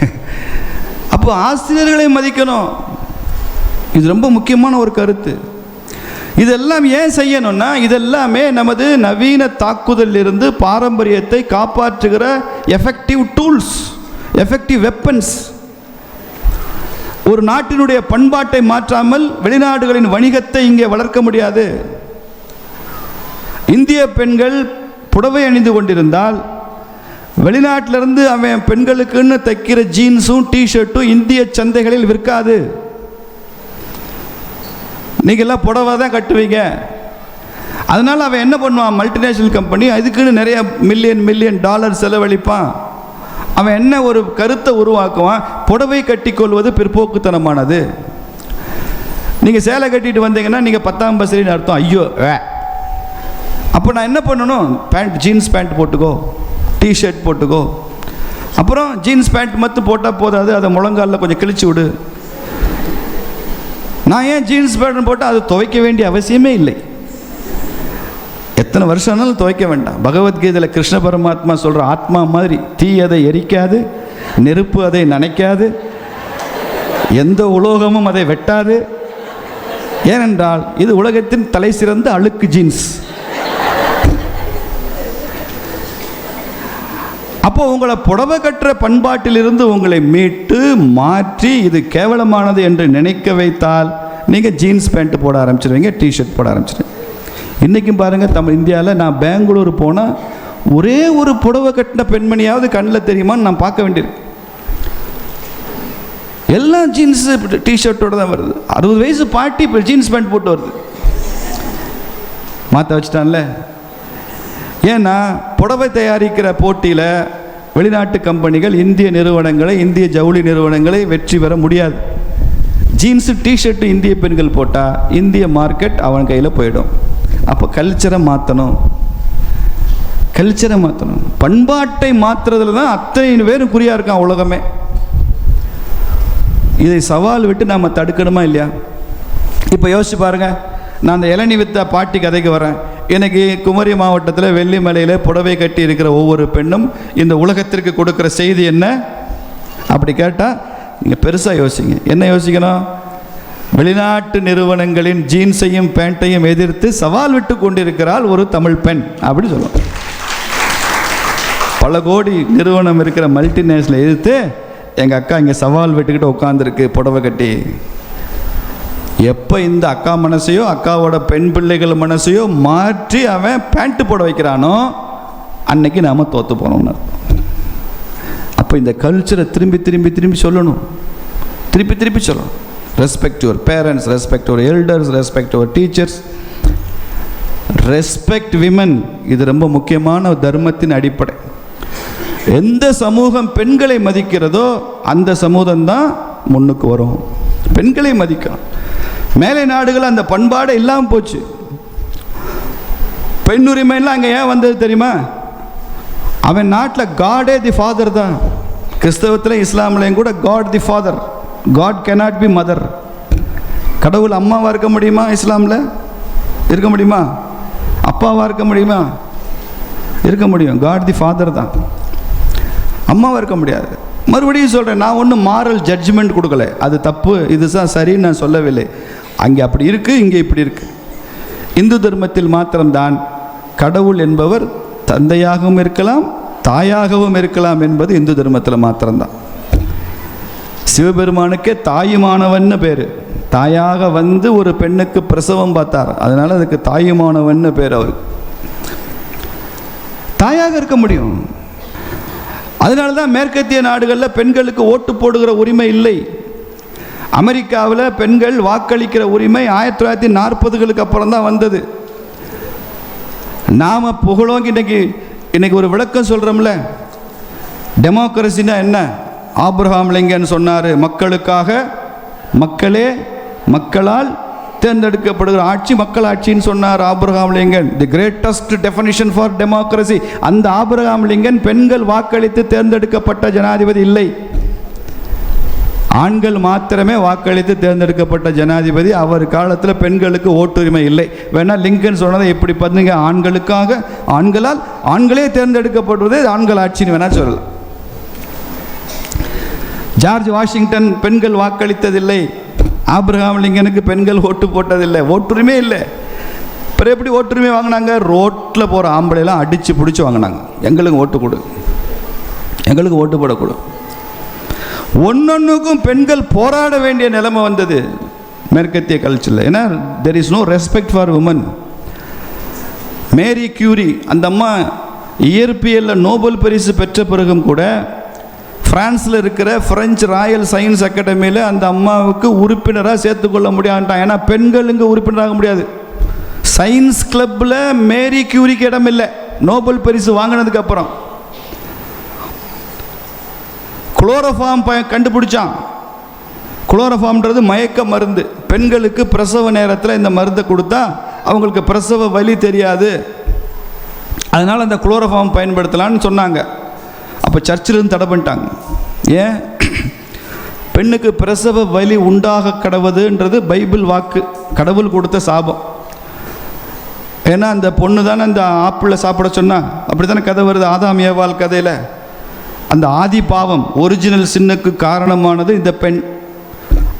அப்போ ஆசிரியர்களை மதிக்கணும், இது ரொம்ப முக்கியமான ஒரு கருத்து. இதெல்லாம் ஏன் செய்யணும்னா, இதெல்லாமே நமது நவீன தாக்குதலிலிருந்து பாரம்பரியத்தை காப்பாற்றுகிற எஃபெக்டிவ் டூல்ஸ், எஃபெக்டிவ் வெப்பன்ஸ். ஒரு நாட்டினுடைய பண்பாட்டை மாற்றாமல் வெளிநாடுகளின் வணிகத்தை இங்கே வளர்க்க முடியாது. இந்திய பெண்கள் புடவை அணிந்து கொண்டிருந்தால் வெளிநாட்டிலிருந்து அவன் பெண்களுக்குன்னு தைக்கிற ஜீன்ஸும் டிஷர்ட்டும் இந்திய சந்தைகளில் விற்காது. நீங்கள்லாம் புடவை தான் கட்டுவீங்க. அதனால் அவன் என்ன பண்ணுவான், மல்டிநேஷ்னல் கம்பெனி அதுக்குன்னு நிறைய மில்லியன் டாலர் செலவழிப்பான். அவன் என்ன ஒரு கருத்தை உருவாக்குவான், புடவை கட்டிக்கொள்வது பிற்போக்குத்தனமானது. நீங்கள் சேலை கட்டிட்டு வந்தீங்கன்னா நீங்கள் 10ஆம் பஸ்ஸின்னு அர்த்தம். ஐயோ அப்போ நான் என்ன பண்ணணும்? பேண்ட், ஜீன்ஸ் பேண்ட் போட்டுக்கோ, டிஷர்ட் போட்டுக்கோ. அப்புறம் ஜீன்ஸ் பேண்ட் மட்டும் போட்டால் போதாது, அதை முழங்காலில் கொஞ்சம் கிழிச்சு விடு. நான் ஏன் ஜீன்ஸ் பேண்ட் போட்டால் அது துவைக்க வேண்டிய அவசியமே இல்லை. எத்தனை வருஷம் ஆனாலும் துவைக்க வேண்டாம். பகவத்கீதையில் கிருஷ்ண பரமாத்மா சொல்கிற ஆத்மா மாதிரி தீ அதை எரிக்காது, நெருப்பு அதை நனைக்காது, எந்த உலோகமும் அதை வெட்டாது. ஏனென்றால் இது உலகத்தின் தலை சிறந்த அழுக்கு ஜீன்ஸ். அப்போ உங்களை புடவை கட்டுற பண்பாட்டிலிருந்து உங்களை மீட்டு மாற்றி இது கேவலமானது என்று நினைக்க வைத்தால் நீங்கள் ஜீன்ஸ் பேண்ட் போட ஆரம்பிச்சிடுவீங்க, டிஷர்ட் போட ஆரம்பிச்சிடுவீங்க. இன்றைக்கும் பாருங்கள், இந்தியாவில் நான் பெங்களூர் போனால் ஒரே ஒரு புடவை கட்டின பெண்மணியாவது கண்ணில் தெரியுமான்னு நான் பார்க்க வேண்டியிருக்கு. எல்லாம் ஜீன்ஸு டிஷர்ட்டோடு தான் வருது. 60 வயசு பாட்டி இப்போ ஜீன்ஸ் பேண்ட் போட்டு வருது. மாற்ற வச்சுட்டான்ல. ஏன்னா புடவை தயாரிக்கிற போட்டியில் வெளிநாட்டு கம்பெனிகள் இந்திய நிறுவனங்களை, இந்திய ஜவுளி நிறுவனங்களை வெற்றி பெற முடியாது. ஜீன்ஸு டிஷர்ட்டு இந்திய பெண்கள் போட்டால் இந்திய மார்க்கெட் அவன் கையில் போயிடும். அப்போ கல்ச்சரை மாற்றணும், கல்ச்சரை மாற்றணும். பண்பாட்டை மாற்றுறதுல தான் அத்தனை பேரும் குறியாக இருக்கான் உலகமே. இதை சவால் விட்டு நாம் தடுக்கணுமா இல்லையா? இப்போ யோசிச்சு பாருங்கள், நான் அந்த இளநி வித்தா பாட்டி கதைக்கு வரேன். எனக்கு குமரி மாவட்டத்தில் வெள்ளிமலையில் புடவை கட்டி இருக்கிற ஒவ்வொரு பெண்ணும் இந்த உலகத்திற்கு கொடுக்குற செய்தி என்ன? அப்படி கேட்டால் நீங்கள் பெருசாக யோசிங்க. என்ன யோசிக்கணும்? வெளிநாட்டு நிறுவனங்களின் ஜீன்ஸையும் பேண்ட்டையும் எதிர்த்து சவால் விட்டு கொண்டிருக்கிறாள் ஒரு தமிழ் பெண் அப்படி சொல்லுவோம். பல கோடி நிறுவனம் இருக்கிற மல்டிநேஷனல் எதிர்த்து எங்கள் அக்கா இங்கே சவால் விட்டுக்கிட்டு உட்காந்துருக்கு புடவை கட்டி. எப்போ இந்த அக்கா மனசையோ அக்காவோட பெண் பிள்ளைகள் மனசையோ மாற்றி அவன் பேண்ட்டு போட வைக்கிறானோ அன்னைக்கு நாம் தோற்று போனோம்னு அர்த்தம். அப்போ இந்த கல்ச்சரை திரும்பி திரும்பி திரும்பி சொல்லணும், திருப்பி திருப்பி சொல்லணும். Respect your parents, respect your elders, respect your teachers, respect women. இது ரொம்ப முக்கியமான தர்மத்தின் அடிப்படை. எந்த சமூகம் பெண்களை மதிக்கிறதோ அந்த சமூகம் தான் முன்னுக்கு வரும். பெண்களை மதிக்கணும். மேலை நாடுகள் அந்த பண்பாடை இல்லாமல் போச்சு. பெண் உரிமைலாம் அங்கே ஏன் வந்தது தெரியுமா? அவன் நாட்டில் காடே தி ஃபாதர் தான். கிறிஸ்தவத்தில் இஸ்லாம்லையும் கூட God the father, God cannot be mother. கடவுள் அம்மாவாக இருக்க முடியுமா? இஸ்லாமில் இருக்க முடியுமா? அப்பாவாக இருக்க முடியுமா? இருக்க முடியும். காட் தி ஃபாதர் தான், அம்மாவாக இருக்க முடியாது. மறுபடியும் சொல்கிறேன், நான் ஒன்றும் மாரல் ஜட்ஜ்மெண்ட் கொடுக்கல, அது தப்பு இதுதான் சரின்னு நான் சொல்லவில்லை. அங்கே அப்படி இருக்குது, இங்கே இப்படி இருக்குது. இந்து தர்மத்தில் மாத்திரம்தான் கடவுள் என்பவர் தந்தையாகவும் இருக்கலாம், தாயாகவும் இருக்கலாம் என்பது இந்து தர்மத்தில் மாத்திரம்தான். சிவபெருமானுக்கே தாயுமானவன்னு பேர். தாயாக வந்து ஒரு பெண்ணுக்கு பிரசவம் பார்த்தார், அதனால் அதுக்கு தாயுமானவன்னு பேர். அவருக்கு தாயாக இருக்க முடியும். அதனால தான் மேற்கத்திய நாடுகளில் பெண்களுக்கு ஓட்டு போடுகிற உரிமை இல்லை. அமெரிக்காவில் பெண்கள் வாக்களிக்கிற உரிமை 1940களுக்கு அப்புறம் தான் வந்தது. நாம் புகழோங்க இன்னைக்கு ஒரு விளக்கம் சொல்கிறோம்ல. டெமோக்ரஸினா என்ன? ஆப்ரஹாம் லிங்கன் சொன்னார், மக்களுக்காக, மக்களே, மக்களால் தேர்ந்தெடுக்கப்படுகிற ஆட்சி மக்கள் ஆட்சின்னு சொன்னார் Abraham Lincoln. The greatest definition for democracy. அந்த ஆப்ரஹாம் லிங்கன் பெண்கள் வாக்களித்து தேர்ந்தெடுக்கப்பட்ட ஜனாதிபதி இல்லை, ஆண்கள் மாத்திரமே வாக்களித்து தேர்ந்தெடுக்கப்பட்ட ஜனாதிபதி. அவர் காலத்தில் பெண்களுக்கு ஓட்டுரிமை இல்லை. வேணா லிங்கன் சொன்னதை எப்படி பார்த்தீங்க, ஆண்களுக்காக, ஆண்களால், ஆண்களே தேர்ந்தெடுக்கப்படுவதே ஆண்கள் ஆட்சின்னு வேணா சொல்லலாம். ஜார்ஜ் வாஷிங்டன் பெண்கள் வாக்களித்ததில்லை, ஆப்ரஹாம் லிங்கனுக்கு பெண்கள் ஓட்டு போட்டதில்லை, ஓட்டுரிமை இல்லை. அப்புறம் எப்படி ஓட்டுரிமை வாங்கினாங்க? ரோட்டில் போகிற ஆம்பளைலாம் அடித்து பிடிச்சி வாங்கினாங்க. எங்களுக்கு ஓட்டு கொடு, எங்களுக்கு ஓட்டு போடக்கூடு. ஒன்னொன்றுக்கும் பெண்கள் போராட வேண்டிய நிலைமை வந்தது மேற்கத்திய கல்ச்சரில். ஏன்னா there is no respect for woman. Marie Curie அந்த அம்மா இயற்பியலில் நோபல் பரிசு பெற்ற பிறகும் கூட பிரான்ஸில் இருக்கிற பிரெஞ்சு ராயல் சயின்ஸ் அகாடமியில் அந்த அம்மாவுக்கு உறுப்பினராக சேர்த்துக்கொள்ள முடியாதுட்டான். ஏன்னா பெண்கள் இங்கே உறுப்பினராக முடியாது. சயின்ஸ் கிளப்பில் மேரி கியூரிக்கு இடம் இல்லை நோபல் பரிசு வாங்கினதுக்கு அப்புறம். குளோரோஃபார்ம் கண்டுபிடிச்சான். குளோரோஃபார்ம்ன்றது மயக்க மருந்து. பெண்களுக்கு பிரசவ நேரத்தில் இந்த மருந்தை கொடுத்தா அவங்களுக்கு பிரசவ வலி தெரியாது, அதனால் அந்த குளோரோஃபார்ம் பயன்படுத்தலான்னு சொன்னாங்க. அப்போ சர்ச்சிலிருந்து தடை பண்ணிட்டாங்க. ஏன்? பெண்ணுக்கு பிரசவ வலி உண்டாக கடவுதுன்றது பைபிள் வாக்கு, கடவுள் கொடுத்த சாபம். ஏன்னா அந்த பொண்ணு தானே அந்த ஆப்பிளை சாப்பிட சொன்னா, அப்படி தானே கதை வருது ஆதாம் ஏவாள் கதையில். அந்த ஆதி பாவம் ஒரிஜினல் சின்னுக்கு காரணமானது இந்த பெண்.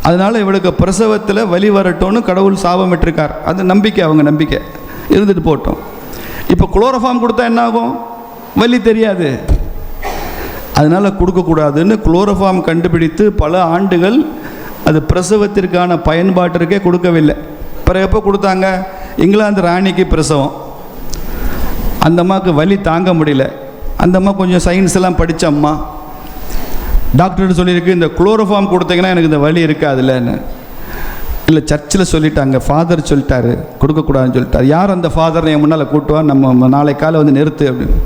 அதனால் இவளுக்கு பிரசவத்தில் வலி வரட்டும்னு கடவுள் சாபம் விட்டுருக்கார். அது நம்பிக்கை, அவங்க நம்பிக்கை இருந்துட்டு போட்டோம். இப்போ குளோரோஃபார்ம் கொடுத்தா என்ன ஆகும்? வலி தெரியாது, அதனால் கொடுக்கக்கூடாதுன்னு குளோரோஃபார்ம் கண்டுபிடித்து பல ஆண்டுகள் அது பிரசவத்திற்கான பயன்பாட்டிற்கே கொடுக்கவில்லை. பிறகு எப்போ கொடுத்தாங்க? இங்கிலாந்து ராணிக்கு பிரசவம், அந்த அம்மாவுக்கு வலி தாங்க முடியல. அந்த அம்மா கொஞ்சம் சயின்ஸ் எல்லாம் படித்த அம்மா, டாக்டர்கிட்ட சொல்லியிருக்கு இந்த குளோரோஃபார்ம் கொடுத்தீங்கன்னா எனக்கு இந்த வலி இருக்காதுல்லன்னு. இல்லை, சர்ச்சில் சொல்லிட்டாங்க, ஃபாதர் சொல்லிட்டாரு கொடுக்கக்கூடாதுன்னு சொல்லிட்டாரு. யார் அந்த ஃபாதர்? என் முன்னால் கூட்டுவா, நம்ம நாளை காலை வந்து நிறுத்து அப்படின்னு.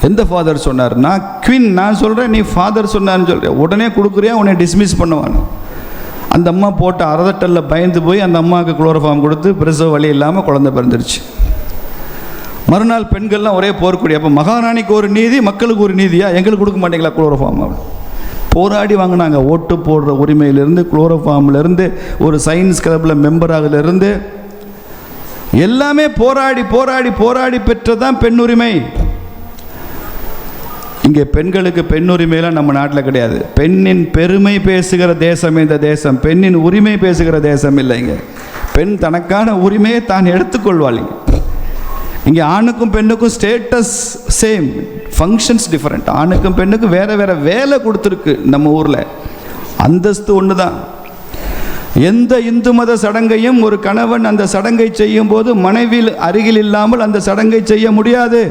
எந்த ஃபாதர் சொன்னார்? நான் குவீன், நான் சொல்கிறேன், நீ ஃபாதர் சொன்னார்னு சொல்கிறேன், உடனே கொடுக்குறியா உன்னை டிஸ்மிஸ் பண்ணுவான்னு. அந்த அம்மா போட்ட அரதட்டலில் பயந்து போய் அந்த அம்மாவுக்கு குளோரோஃபார்ம் கொடுத்து பிரசவ வலி இல்லாமல் குழந்தை பிறந்துருச்சு. மறுநாள் பெண்கள்லாம் ஒரே போர்க்குடி. அப்போ மகாராணிக்கு ஒரு நீதி, மக்களுக்கு ஒரு நீதியா? எங்களுக்கு கொடுக்க மாட்டீங்களா குளோரோஃபார்ம்? போராடி வாங்கினாங்க. ஓட்டு போடுற உரிமையிலிருந்து, குளோரோஃபார்ம்லேருந்து, ஒரு சயின்ஸ் கிளப்பில் மெம்பராகிலிருந்து எல்லாமே போராடி போராடி போராடி பெற்றதான் பெண் உரிமை. இங்கே பெண்களுக்கு பெண் உரிமையெல்லாம் நம்ம நாட்டில் கிடையாது. பெண்ணின் பெருமை பேசுகிற தேசம் இந்த தேசம், பெண்ணின் உரிமை பேசுகிற தேசம் இல்லைங்க. பெண் தனக்கான உரிமையை தான் எடுத்துக்கொள்வாள். இங்கே ஆணுக்கும் பெண்ணுக்கும் ஸ்டேட்டஸ் சேம், ஃபங்க்ஷன்ஸ் டிஃப்ரெண்ட். ஆணுக்கும் பெண்ணுக்கும் வேறு வேறு வேலை கொடுத்துருக்கு நம்ம ஊரில், அந்தஸ்து ஒன்று தான். எந்த இந்து மத சடங்கையும் ஒரு கணவன் அந்த சடங்கை செய்யும் போது மனைவி அருகில் இல்லாமல் அந்த சடங்கை செய்ய முடியாது.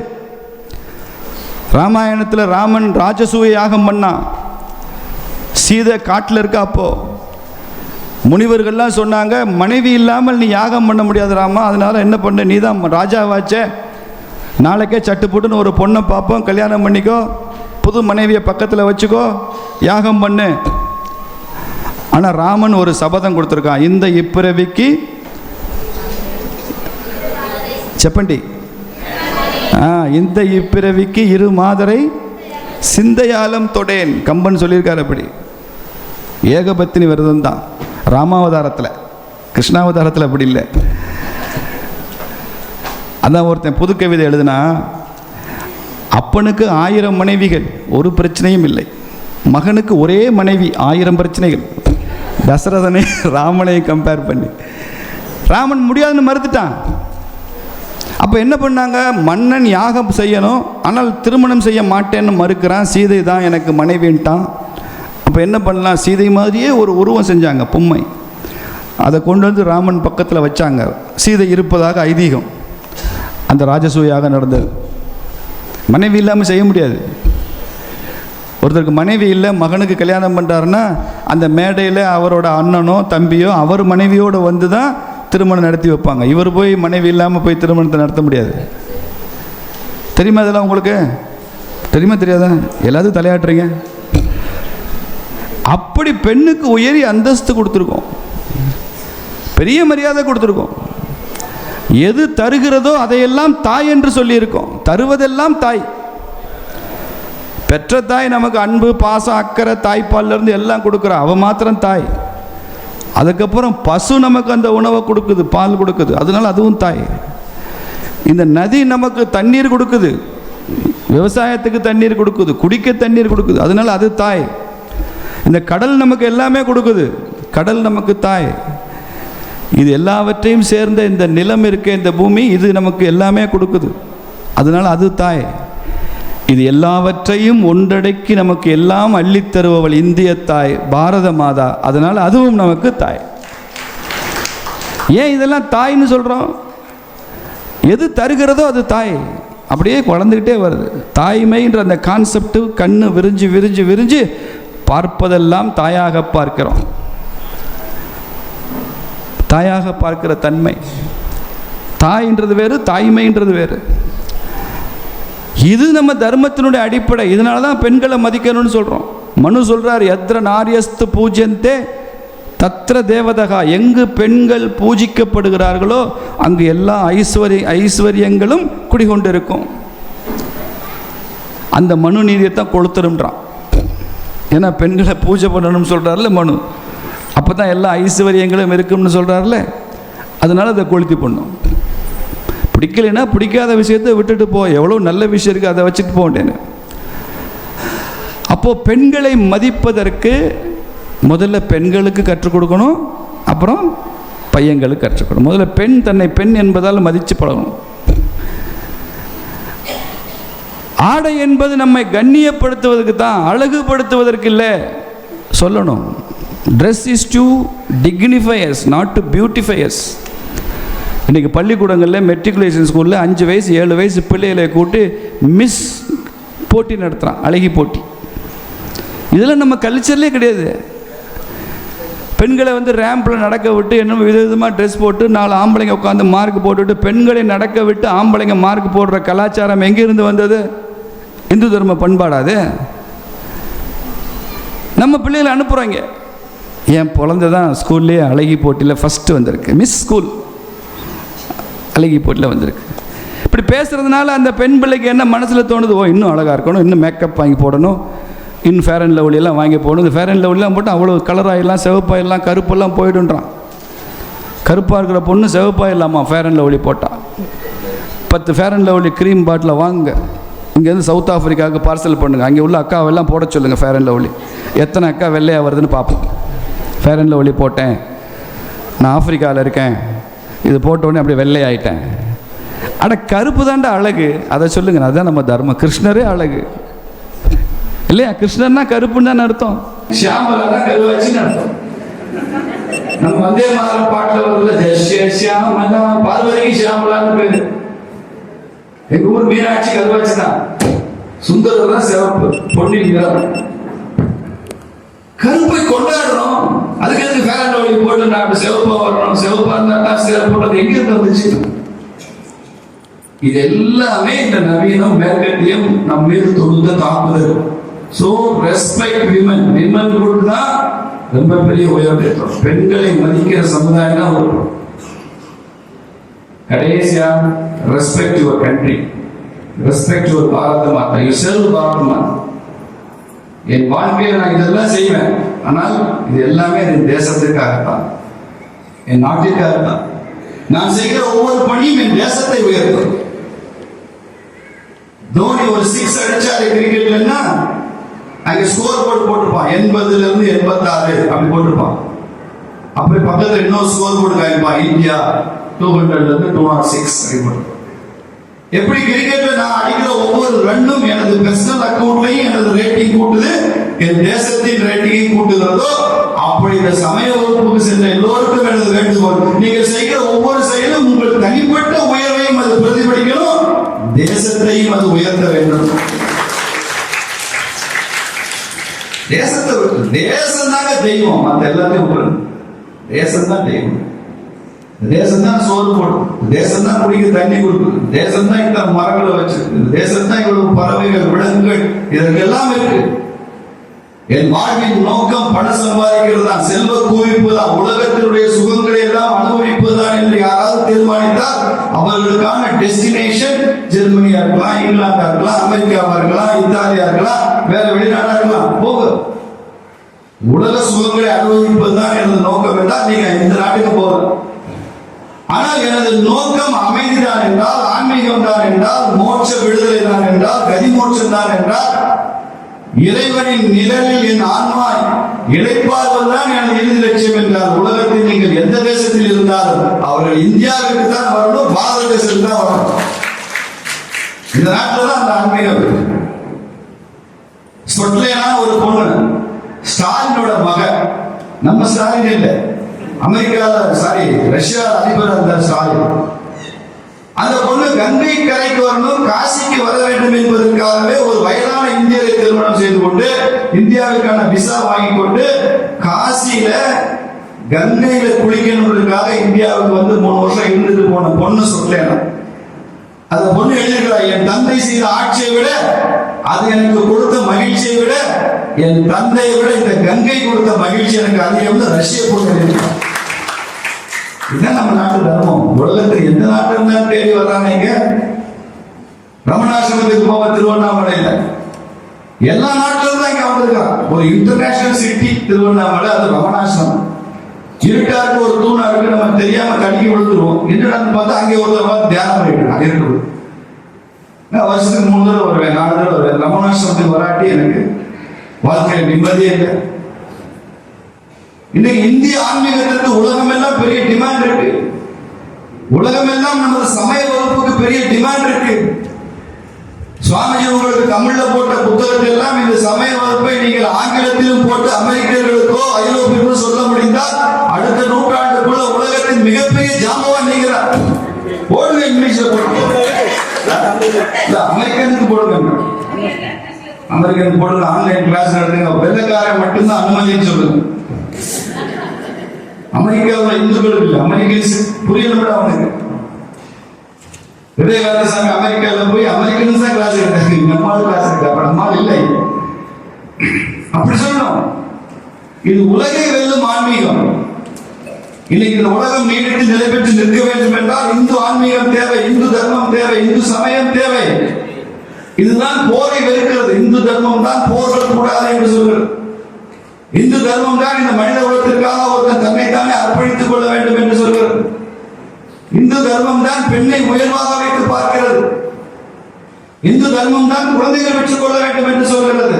ராமாயணத்தில் ராமன் ராஜசூய யாகம் பண்ணான், சீதை காட்டில் இருக்கா. அப்போ முனிவர்கள்லாம் சொன்னாங்க, மனைவி இல்லாமல் நீ யாகம் பண்ண முடியாது ராமா, அதனால என்ன பண்ண, நீ தான் ராஜாவாச்சே, நாளைக்கே சட்டு போட்டுன்னு ஒரு பொண்ணை பார்ப்போம், கல்யாணம் பண்ணிக்கோ, புது மனைவியை பக்கத்தில் வச்சுக்கோ, யாகம் பண்ணு. ஆனால் ராமன் ஒரு சபதம் கொடுத்துருக்கான், இந்த இப்பிறவிக்கு செப்பண்டி, இந்த இப்பிறவிக்கு இரு மாதரை சிந்தையாலம் தொடேன். கம்பன் சொல்லியிருக்கார். அப்படி ஏகபத்தினி விரதம் தான் ராமாவதாரத்தில், கிருஷ்ணாவதாரத்தில் அப்படி இல்லை. அதான் ஒருத்தன் புது கவிதை எழுதுனா, அப்பனுக்கு 1000 மனைவிகள் ஒரு பிரச்சனையும் இல்லை, மகனுக்கு ஒரே மனைவி 1000 பிரச்சனைகள். தசரதனை ராமனை கம்பேர் பண்ணி, ராமன் முடியாதுன்னு மறுத்துட்டான். அப்போ என்ன பண்ணாங்க? மன்னன் யாகம் செய்யணும், ஆனால் திருமணம் செய்ய மாட்டேன்னு மறுக்கிறான், சீதை தான் எனக்கு மனைவின்ட்டான். அப்போ என்ன பண்ணலாம்? சீதை மாதிரியே ஒரு உருவம் செஞ்சாங்க, பொம்மை. அதை கொண்டு வந்து ராமன் பக்கத்தில் வச்சாங்க. சீதை இருப்பதாக ஐதீகம். அந்த ராஜசூயாக நடந்தது. மனைவி இல்லாமல் செய்ய முடியாது. ஒருத்தருக்கு மனைவி இல்லை, மகனுக்கு கல்யாணம் பண்ணுறாருன்னா அந்த மேடையில் அவரோட அண்ணனோ தம்பியோ அவர் மனைவியோடு வந்து தான் திருமணம் நடத்தி வைப்பாங்க. இவர் போய் மனைவி இல்லாமல் போய் திருமணத்தை நடத்த முடியாது. தெரியுமா? இதெல்லாம் உங்களுக்கு தெரியுமா தெரியாதா? எல்லாத்தையும் தலையாட்டுறீங்க. அப்படி பெண்ணுக்கு உயரி அந்தஸ்து கொடுத்துருக்கோம், பெரிய மரியாதை கொடுத்துருக்கோம். எது தருகிறதோ அதையெல்லாம் தாய் என்று சொல்லியிருக்கோம். தருவதெல்லாம் தாய். பெற்ற தாய் நமக்கு அன்பு, பாசம், அக்கறை, தாய்ப்பால்லேருந்து எல்லாம் கொடுக்குறா, அவள் மாத்திரம் தாய். அதுக்கப்புறம் பசு நமக்கு அந்த உணவை கொடுக்குது, பால் கொடுக்குது, அதனால அதுவும் தாய். இந்த நதி நமக்கு தண்ணீர் கொடுக்குது, விவசாயத்துக்கு தண்ணீர் கொடுக்குது, குடிக்க தண்ணீர் கொடுக்குது, அதனால அது தாய். இந்த கடல் நமக்கு எல்லாமே கொடுக்குது, கடல் நமக்கு தாய். இது எல்லாவற்றையும் சேர்ந்த இந்த நிலம் இருக்க, இந்த பூமி, இது நமக்கு எல்லாமே கொடுக்குது, அதனால அது தாய். இது எல்லாவற்றையும் ஒன்றடக்கி நமக்கு எல்லாம் அள்ளித் தருபவள் இந்திய தாய், பாரத மாதா, அதனால் அதுவும் நமக்கு தாய். ஏன் இதெல்லாம் தாய்ன்னு சொல்கிறோம்? எது தருகிறதோ அது தாய். அப்படியே குழந்துக்கிட்டே வருது. தாய்மைன்ற அந்த கான்செப்ட் கண்ணு விரிஞ்சு விரிஞ்சு விரிஞ்சு பார்ப்பதெல்லாம் தாயாக பார்க்கிறோம். தாயாக பார்க்கிற தன்மை, தாய்ன்றது வேறு, தாய்மைன்றது வேறு. இது நம்ம தர்மத்தினுடைய அடிப்படை. இதனால தான் பெண்களை மதிக்கணும்னு சொல்கிறோம். மனு சொல்கிறார், எத்ர நாரியஸ்து பூஜ்யந்தே தத்ர தேவதகா, எங்கு பெண்கள் பூஜிக்கப்படுகிறார்களோ அங்கு எல்லா ஐஸ்வர்யங்களும் குடிகொண்டிருக்கும். அந்த மனு நீதியைத்தான் கொளுத்தருன்றான். ஏன்னா பெண்களை பூஜை பண்ணணும்னு சொல்கிறார்ல மனு, அப்போ தான் எல்லா ஐஸ்வர்யங்களும் இருக்கும்னு சொல்கிறார்ல, அதனால் அதை கொளுத்தி பண்ணும். பிடிக்கலைன்னா பிடிக்காத விஷயத்தை விட்டுட்டு போ, எவ்வளோ நல்ல விஷயம் இருக்குது அதை வச்சுட்டு போட்டேன்னு. அப்போது பெண்களை மதிப்பதற்கு முதல்ல பெண்களுக்கு கற்றுக் கொடுக்கணும், அப்புறம் பையங்களுக்கு கற்றுக் கொடுக்கணும். முதல்ல பெண் தன்னை பெண் என்பதால் மதித்து பழகணும். ஆடை என்பது நம்மை கண்ணியப்படுத்துவதற்கு தான், அழகுபடுத்துவதற்கு இல்லை சொல்லணும். Dress is to dignify us, not to beautify us. இன்றைக்கி பள்ளிக்கூடங்களில் மெட்ரிகுலேஷன் ஸ்கூலில் 5 வயசு 7 வயசு பிள்ளைகளை கூட்டி மிஸ் போட்டி நடத்துகிறான், அழகி போட்டி. இதெல்லாம் நம்ம கல்ச்சர்லேயே கிடையாது. பெண்களை ரேம்பில் நடக்க விட்டு என்ன விதவிதமாக ட்ரெஸ் போட்டு 4 ஆம்பளைங்க உட்காந்து மார்க் போட்டுவிட்டு பெண்களை நடக்க விட்டு ஆம்பளைங்க மார்க் போடுற கலாச்சாரம் எங்கேருந்து வந்தது? இந்து தர்ம பண்பாடாது. நம்ம பிள்ளைகளை அனுப்புகிறாங்க. என் குழந்தை தான் ஸ்கூல்லேயே அழகி போட்டியில் ஃபஸ்ட்டு வந்திருக்கு, மிஸ் ஸ்கூல் அழகி போட்டியில் வந்திருக்கு. இப்படி பேசுகிறதுனால அந்த பெண் பிள்ளைக்கு என்ன மனசில் தோணுது? ஓ, இன்னும் அழகாக இருக்கணும், இன்னும் மேக்கப் வாங்கி போடணும், இன்னும் ஃபேர் அண்ட் லவ்லியெல்லாம் வாங்கி போடணும். இந்த ஃபேர் அண்ட் லவ்லியெல்லாம் போட்டு அவ்வளோ கலராகிடலாம், செவப்பாயிடலாம், கருப்பெல்லாம் போயிடுன்றான். கருப்பாக இருக்கிற பொண்ணு செவப்பாயிடலாமா ஃபேர் அண்ட் லவ்லி போட்டால்? 10 ஃபேர் அண்ட் லவ்லி க்ரீம் பாட்டில் வாங்க, இங்கேருந்து சவுத் ஆஃப்ரிக்காவுக்கு பார்சல் பண்ணுங்கள், அங்கே உள்ள அக்காவெல்லாம் போட சொல்லுங்கள் ஃபேர் அண்ட் லவ்லி. எத்தனை அக்கா வெள்ளையாக வருதுன்னு பார்ப்போம். ஃபேர் அண்ட் லவ்லி போட்டேன், நான் ஆஃப்ரிக்காவில் இருக்கேன், இது போட்டோடனே அப்படியே வெள்ளையாயிட்டேன். ஆனால் கருப்பு தாண்டா அழகு, அதை சொல்லுங்க. அதுதான் நம்ம தர்மம். கிருஷ்ணரே அழகு இல்லையா? கிருஷ்ணர்னா கருப்புன்னு தான் அர்த்தம், ஷியாமலா கருவாச்சின்னு அர்த்தம். நம்ம வந்தே மாதம் பாட்டில் வருதுல, ஷியாமலா, பார்வதிக்கு ஷியாமலான்னு பேரு. எங்க ஊர் மீனாட்சி கருவாச்சி தான், சுந்தரர் தான் சிவப்பு, பொன்னியின் கருப்பை கொண்டாடுறோம். அதுக்கு எதுக்கு ஃபேர் அண்ட் லவ்லி போட்டு நான் சிவப்பா வரணும், சிவப்பா இருந்தா சேர் போட்டது எங்க இருந்து வந்துச்சு? இது எல்லாமே இந்த நவீனம் மேற்கத்தியம் நம்ம மீது தொடுத்த தாக்குதல். ஸோ ரெஸ்பெக்ட் விமன், விமன் கொடுத்தா ரொம்ப பெரிய உயர்வு. பெண்களை மதிக்கிற சமுதாயம் தான் ஒரு. கடைசியா respect your country, respect your Bharat Mata, you செல்வ் பாரத மாதா. என் வாழ்க்கையில் நான் இதெல்லாம் செய்வேன், ஆனால் இது எல்லாமே என் தேசத்திற்காகத்தான், என் நாட்டிற்காகத்தான். நான் செய்கிற ஒவ்வொரு பணியும் என் தேசத்தை உயர்த்தும். தோனி ஒரு 6 அடிச்சாரு கிரிக்கெட்லன்னா அங்க ஸ்கோர் போர்டு போட்டிருப்பான், 80 இருந்து 86 அப்படி போட்டிருப்பான். அப்படி பக்கத்துல இன்னொரு ஸ்கோர் போர்டு காமிப்பான், இந்தியா 200 இருந்து 206 அப்படி போட்டிருப்பான். எப்படி கிரிக்கெட்ல நான் அடிக்கிற ஒவ்வொரு ரன்னும் எனது பர்சனல் அக்கவுண்ட்லையும் எனது ரேட்டிங் கூட்டுது, என் தேசத்தின் ரேட்டிங் கூட்டுகிறதோ, அப்படி இந்த சமய வகுப்புக்கு சென்ற எல்லோருக்கும் எனது வேண்டுகோள், நீங்கள் செய்கிற ஒவ்வொரு செயலும் உங்கள் தனிப்பட்ட உயர்வையும் அது பிரதிபலிக்கணும், தேசத்தையும் அது உயர்த்த வேண்டும். தேசத்தை தேசம் தாங்க தெய்வம், மற்ற எல்லாத்தையும் தேசம் தான் தெய்வம். தேசம் தான் சோறு போடும், தேசம் தான் குடிக்க தண்ணி கொடுக்குது, தேசம் தான் இந்த மரங்களை வச்சிருக்கு, தேசம் தான் இவ்வளவு பறவைகள் விலங்குகள் இதற்கெல்லாம் இருக்கு. என் வாழ்வின் நோக்கம் பணம் சம்பாதிக்கிறது தான், செல்வ குவிப்பு தான், உலகத்தினுடைய சுகங்களை எல்லாம் அனுபவிப்பது தான் என்று யாராவது தீர்மானித்தால் அவர்களுக்கான டெஸ்டினேஷன் ஜெர்மனியா இருக்கலாம், இங்கிலாந்தா இருக்கலாம், அமெரிக்காவா இருக்கலாம், இத்தாலியா இருக்கலாம், வேற வெளிநாடா இருக்கலாம். போக உலக சுகங்களை அனுபவிப்பது தான் எனது நோக்கம் என்றால் நீங்க இந்த நாட்டுக்கு போகலாம். ஆனால் எனது நோக்கம் அமைதி தான் என்றால், ஆன்மீகம் தான் என்றால், மோட்ச விடுதலை தான் என்றால், கதிமோட்சம் தான் என்றால், இறைவனின் நிழலில் என் ஆன்மா இழைப்பார்கள் தான் எனது இறுதி லட்சியம் என்றால், உலகத்தில் நீங்கள் எந்த தேசத்தில் இருந்தாலும் அவர்கள் இந்தியாவிற்கு தான் வரணும், பாரத தேசத்துக்கு தான் வரணும். இந்த நாட்டில் தான் அந்த ஆன்மீகம். சொட்லேனா ஒரு பொண்ணு, ஸ்டாலினோட மகன், நம்ம ஸ்டாலின் இல்லை, ரஷ்யா அதிபர் அந்த ஸ்டாலின். அந்த பொண்ணு கங்கை கரைக்கு வரணும், காசிக்கு வர வேண்டும் என்பதற்காகவே ஒரு வயதான இந்தியரை திருமணம் செய்து கொண்டு இந்தியாவுக்கான விசா வாங்கி கொண்டு காசியில கங்கையில குளிக்கணுன்றதுக்காக இந்தியாவுக்கு வந்து 3 வருஷம் இருந்துட்டு போன பொண்ணு சொட்லேனா. அந்த பொண்ணு எழுதியிருக்கிறா, என் தந்தை செய்த ஆட்சியை விட, அது எனக்கு கொடுத்த மகிழ்ச்சியை விட என் தந்தையை விட இந்த கங்கை கொடுத்த மகிழ்ச்சி எனக்கு அதிகம்னு ரஷ்ய பொண்ணு. இதுதான் நம்ம நாட்டு தர்மம். உலகத்தில் எந்த நாட்டில் இருந்தாலும் தேடி வர்றாங்க. இங்க ரமணாசிரமத்துக்கு போக திருவண்ணாமலையில எல்லா நாட்டிலும் தான் இங்க வந்திருக்கான். ஒரு இன்டர்நேஷனல் சிட்டி திருவண்ணாமலை, அது ரமணாசிரமம். இருட்டா இருக்கு, ஒரு தூணா இருக்கு, நம்ம தெரியாம தடுக்கி விழுந்துருவோம். என்னடான்னு பார்த்தா அங்கே ஒரு தியானம் பண்ணிட்டு இருக்குது. வருஷத்துக்கு 3 தடவை வருவேன், 4 தடவை வருவேன். ரமணாசிரமத்துக்கு வராட்டி எனக்கு வாழ்க்கையில் நிம்மதியே இல்லை. இன்னைக்கு இந்திய ஆன்மீகத்திற்கு உலகம் எல்லாம் பெரிய டிமாண்ட் இருக்கு. உலகம் எல்லாம் நமது சமய வகுப்புக்கு பெரிய டிமாண்ட் இருக்கு. சுவாமிஜி உங்களுக்கு தமிழ்ல போட்ட புத்தகத்தில் எல்லாம் இந்த சமய வகுப்பை நீங்கள் ஆங்கிலத்திலும் போட்டு அமெரிக்கர்களுக்கோ ஐரோப்பியர்களுக்கோ சொல்ல முடிந்தால் அடுத்த நூற்றாண்டுக்குள்ள உலகத்தின் மிகப்பெரிய ஜாம்பவான் நீங்கிறார். போடுங்க, இங்கிலீஷ்ல போடுங்க, அமெரிக்கனுக்கு போடுங்க, அமெரிக்கனுக்கு போடுங்க. ஆன்லைன் கிளாஸ் நடத்துங்க. வெள்ளக்காரன் மட்டும்தான் அனுமதின்னு சொல்லுங்க. அமெரிக்காவில் இந்துக்களுக்கு இல்லை, அமெரிக்கன்ஸ் புரியல அவனுக்கு. விவேகானந்தசாமி அமெரிக்காவில் போய் அமெரிக்கன்ஸ் தான் கிளாஸ் எடுத்தாங்க, நம்மால் கிளாஸ் எடுத்தா, அப்ப நம்மால் இல்லை. அப்படி சொல்லணும். இது உலகை வெல்லும் ஆன்மீகம். இன்னைக்கு இந்த உலகம் நீடித்து நிலை பெற்று நிற்க வேண்டும் என்றால் இந்து ஆன்மீகம் தேவை, இந்து தர்மம் தேவை, இந்து சமயம் தேவை. இதுதான் போரை வெறுக்கிறது. இந்து தர்மம் தான் போர்கள் கூடாது என்று சொல்கிறது. இந்து தர்மம் தான் இந்த மனித உலகத்திற்காக ஒருத்தன் தன்னைத்தானே அர்ப்பணித்துக் கொள்ள வேண்டும் என்று சொல்கிறது. இந்து தர்மம் தான் பெண்ணை உயர்வாக வைத்து பார்க்கிறது. இந்து தர்மம் தான் குழந்தைகள் பெற்றுக் கொள்ள வேண்டும் என்று சொல்கிறது.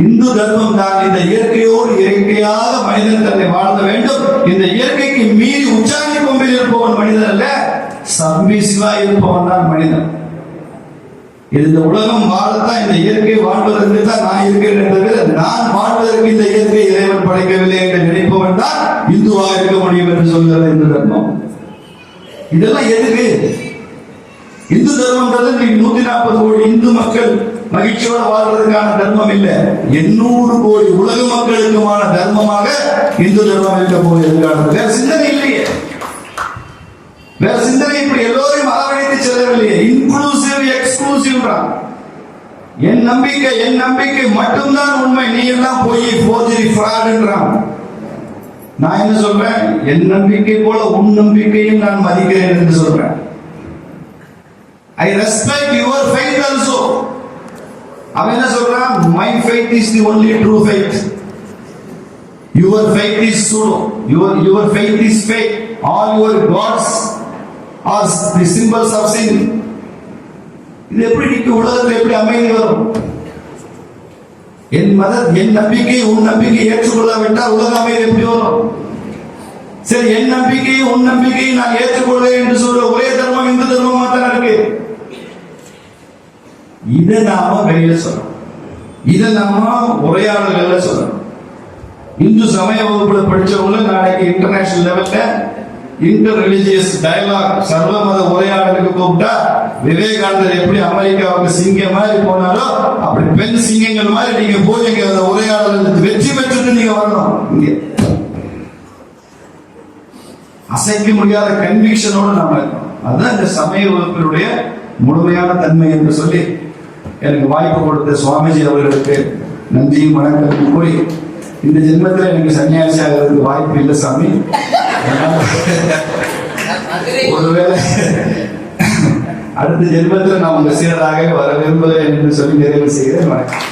இந்து தர்மம் தான் இந்த இயற்கையோடு இயற்கையாக மனிதன் தன்னை வாழ்ந்த வேண்டும். இந்த இயற்கைக்கு மீறி உச்சாணி கொம்பில் இருப்பவன் மனிதன் அல்ல, சப்மிசிவா இருப்பவன் தான் மனிதன். இந்த உலகம் வாழத்தான், இந்த இயற்கை வாழ்வதற்கு தான் நான் இருக்கிறேன் என்பது, நான் வாழ்வதற்கு இந்த இயற்கை இறைவன் படைக்கவில்லை என்று நினைப்பவன் தான் இந்துவாக இருக்க முடியும் என்று சொல்கிறது இந்து தர்மம். இதெல்லாம் எதுக்கு? இந்து தர்மம்ன்றது 140 கோடி இந்து மக்கள் மகிழ்ச்சியோட வாழ்வதற்கான தர்மம் இல்லை, 800 கோடி உலக மக்களுக்குமான தர்மமாக இந்து தர்மம் இருக்க போவதற்கான வேற சிந்தனை இல்லையே. வேற சிந்தனை இப்படி எல்லோரையும் அரவணைத்து செல்லவில்லையே. Inclusive exclusive. என் நம்பிக்கை மட்டும்தான் உண்மை, நீ எல்லாம் போய் ஃபோர்ஜரி ஃப்ராட்ன்றான். நான் என்ன சொல்றேன்? என் நம்பிக்கை போல உன் நம்பிக்கையும் நான் மதிக்கிறேன் என்று சொல்றேன். I respect your faith also. அவன் என்ன சொல்றான்? My faith is the only true faith. Your faith is pseudo. Your faith is fake. All your gods are the symbols of sin. இது எப்படி உலகத்தில் எப்படி அமைதி வரும்? என் நம்பிக்கை உன் நம்பிக்கை ஏற்றுக்கொள்ளாவிட்டால் உலக அமைதி எப்படி வரும்? சரி, என் நம்பிக்கையை உன் நம்பிக்கையை நான் ஏற்றுக்கொள்வேன் என்று சொல்ற ஒரே தர்மம் இந்து தர்மமா தான் இருக்கு. இதை நாம வெளியில சொல்லணும், இதை நாம உரையாடல்கள்ல சொல்லணும். இந்து சமய வகுப்புல படிச்சவங்க நாளைக்கு இன்டர்நேஷனல் லெவல்ல இன்டர் ரிலிஜியஸ் டயலாக் சர்வ மத உரையாடலுக்கு கூப்பிட்டா விவேகானந்தர் எப்படி அமெரிக்காவுக்கு சிங்கம் மாதிரி போனாரோ அப்படி பெண் சிங்கங்கள் மாதிரி நீங்க போய் அந்த உரையாடல் வெற்றி பெற்றுட்டு நீங்க வரணும். இங்க அசைக்க முடியாத கன்விக்ஷனோடு நாம இருக்கணும். அதுதான் இந்த சமய வகுப்பினுடைய முழுமையான தன்மை என்று சொல்லி எனக்கு வாய்ப்பு கொடுத்த சுவாமிஜி அவர்களுக்கு நன்றியும் வணக்கம் கூறி, இந்த ஜென்மத்தில் எனக்கு சன்னியாசி ஆகிறதுக்கு வாய்ப்பு இல்லை சாமி, ஒருவேளை அடுத்த ஜென்மத்தில் நான் உங்க சீடராக வர விரும்புகிறேன் என்று சொல்லி நிறைவு செய்கிறேன். வணக்கம்.